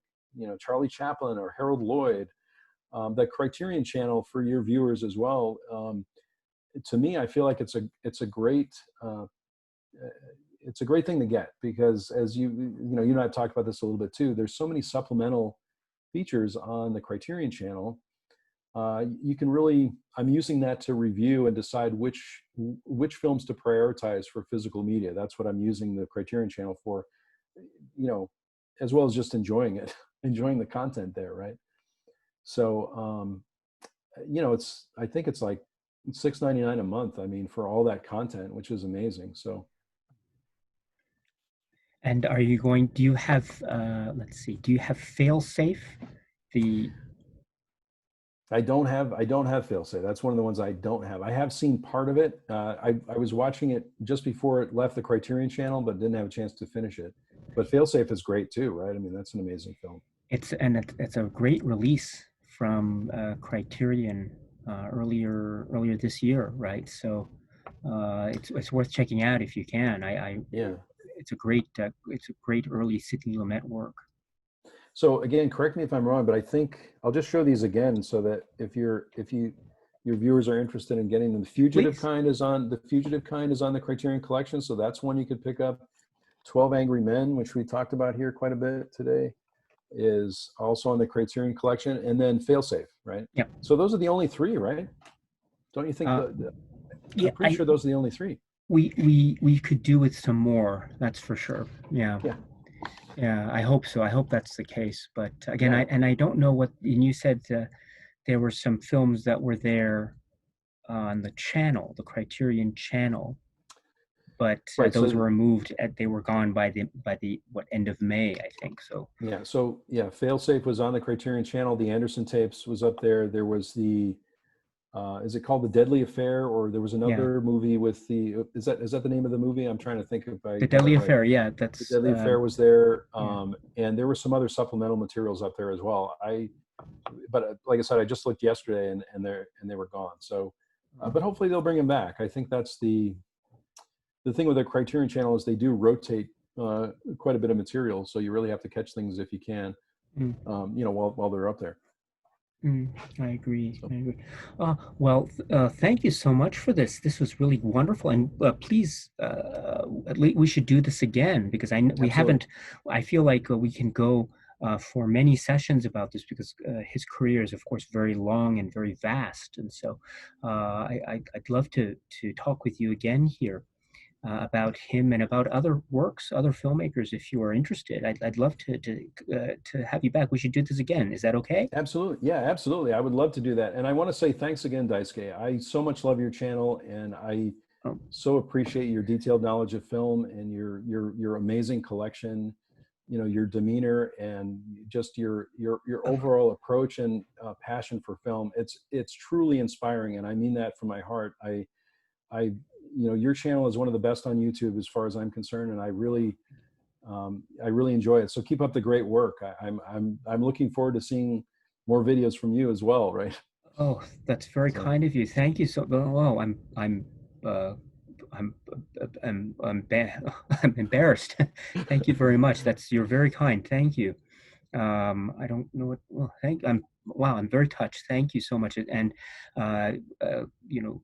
Charlie Chaplin or Harold Lloyd. The Criterion Channel, for your viewers as well, to me, I feel like it's a great thing to get, because as you and I have talked about this a little bit too, there's so many supplemental features on the Criterion Channel. You can really, I'm using that to review and decide which films to prioritize for physical media. That's what I'm using the Criterion Channel for, as well as just enjoying it, enjoying the content there, right? So, I think it's like $6.99 a month. I mean, for all that content, which is amazing. So. And do you have, let's see, do you have Failsafe? The I don't have Failsafe. That's one of the ones I don't have. I have seen part of it. I was watching it just before it left the Criterion Channel, but didn't have a chance to finish it. But Failsafe is great too, right? I mean, that's an amazing film. It's a great release from Criterion earlier this year, right? So it's worth checking out if you can. Yeah. It's a great early Sidney Lumet work. So again, correct me if I'm wrong, but I think I'll just show these again so that if your viewers are interested in getting them. The Fugitive Please. Kind is on the Criterion Collection, so that's one you could pick up. 12 Angry Men, which we talked about here quite a bit today, is also on the Criterion Collection, and then Failsafe, right? Yeah. So those are the only three, right? Don't you think? Yeah, I'm pretty sure those are the only three. We could do with some more, that's for sure. Yeah. Yeah. Yeah, I hope so. I hope that's the case. But again, Yeah. I don't know what, and you said there were some films that were there on the channel, the Criterion Channel, but Right. those So were removed. They were gone by the end of May, I think. So yeah. So yeah, Failsafe was on the Criterion Channel. The Anderson tapes was up there. There was the is it called The Deadly Affair, or there was yeah, another movie with the is that the name of the movie? I'm trying to think if I The got Deadly it right. Affair. Yeah, The that's Deadly Affair was there, yeah. and there were some other supplemental materials up there as well. But like I said, I just looked yesterday, and they were gone. So, but hopefully they'll bring them back. I think that's the thing with the Criterion Channel is they do rotate quite a bit of material, so you really have to catch things if you can, Mm. while they're up there. I agree. So. I agree. Well, thank you so much for this. This was really wonderful, and please, at least we should do this again, because we Absolutely. haven't. I feel like we can go for many sessions about this, because his career is, of course, very long and very vast, and so I'd love to talk with you again here about him and about other works, other filmmakers. If you are interested, I'd love to have you back. We should do this again. Is that okay? Absolutely. Yeah, absolutely. I would love to do that. And I want to say thanks again, Daisuke. I so much love your channel, and I Um, so appreciate your detailed knowledge of film and your amazing collection, your demeanor and just your overall approach and passion for film. It's truly inspiring, and I mean that from my heart. I your channel is one of the best on YouTube as far as I'm concerned, and I really enjoy it. So keep up the great work. I'm looking forward to seeing more videos from you as well, right? Oh, that's very So kind of you. Thank you so. Oh, I'm uh, I'm I'm embarrassed. Thank you very much. You're very kind. Thank you. I don't know what. Well, wow. I'm very touched. Thank you so much. And uh, you know,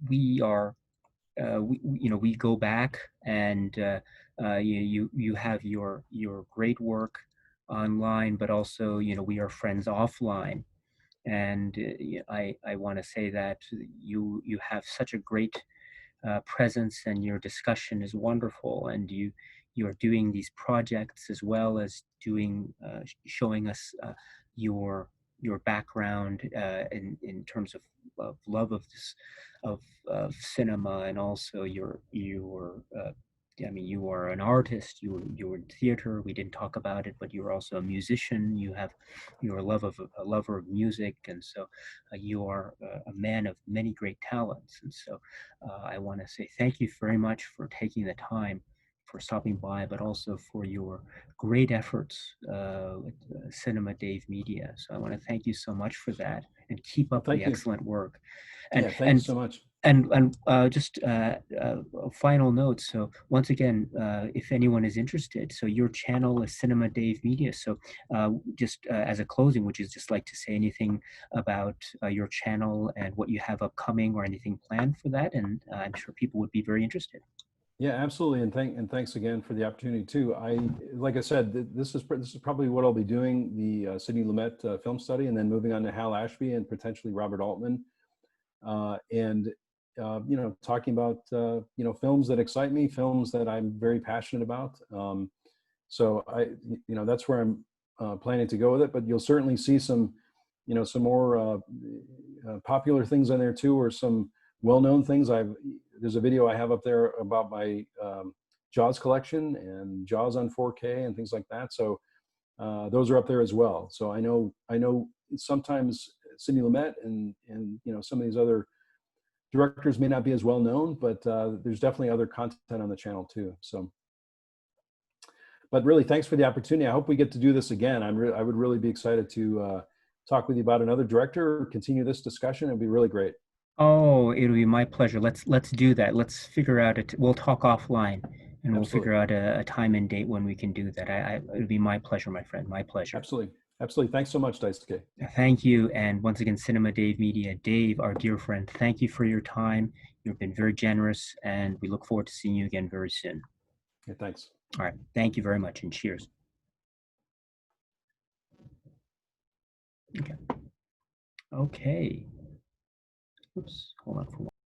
we are. We go back, and you have your great work online, but also we are friends offline. And I want to say that you have such a great presence, and your discussion is wonderful, and you are doing these projects as well as doing showing us your background in terms of love of this of cinema, and also your I mean, you are an artist. You were in theater. We didn't talk about it, but you're also a musician. You have your love of a lover of music, and so you are a man of many great talents. And so I want to say thank you very much for taking the time, for stopping by, but also for your great efforts with Cinema Dave Media. So I want to thank you so much for that, and keep Well, up the thank you. excellent work. And Yeah, thank you and so much. just a final note. So once again, if anyone is interested, so your channel is Cinema Dave Media. So just as a closing, would you just like to say anything about your channel and what you have upcoming, or anything planned for that? And I'm sure people would be very interested. Yeah, absolutely, and thanks again for the opportunity too. Like I said, this is probably what I'll be doing, the Sidney Lumet film study, and then moving on to Hal Ashby and potentially Robert Altman, and talking about films that excite me, films that I'm very passionate about. So that's where I'm planning to go with it. But you'll certainly see some more popular things on there too, or some well-known things. There's a video I have up there about my Jaws collection and Jaws on 4K and things like that. So those are up there as well. So I know sometimes Sidney Lumet and some of these other directors may not be as well known, but there's definitely other content on the channel too. So, but really, thanks for the opportunity. I hope we get to do this again. I would really be excited to talk with you about another director, continue this discussion. It'd be really great. Oh, it'll be my pleasure. Let's do that. Let's figure out it. We'll talk offline, and we'll Absolutely. figure out a time and date when we can do that. It'll be my pleasure, my friend. My pleasure. Absolutely. Absolutely. Thanks so much, Daisuke. Thank you. And once again, Cinema Dave Media, Dave, our dear friend, thank you for your time. You've been very generous, and we look forward to seeing you again very soon. Yeah, thanks. All right. Thank you very much, and cheers. Okay. Okay. Oops. Hold on for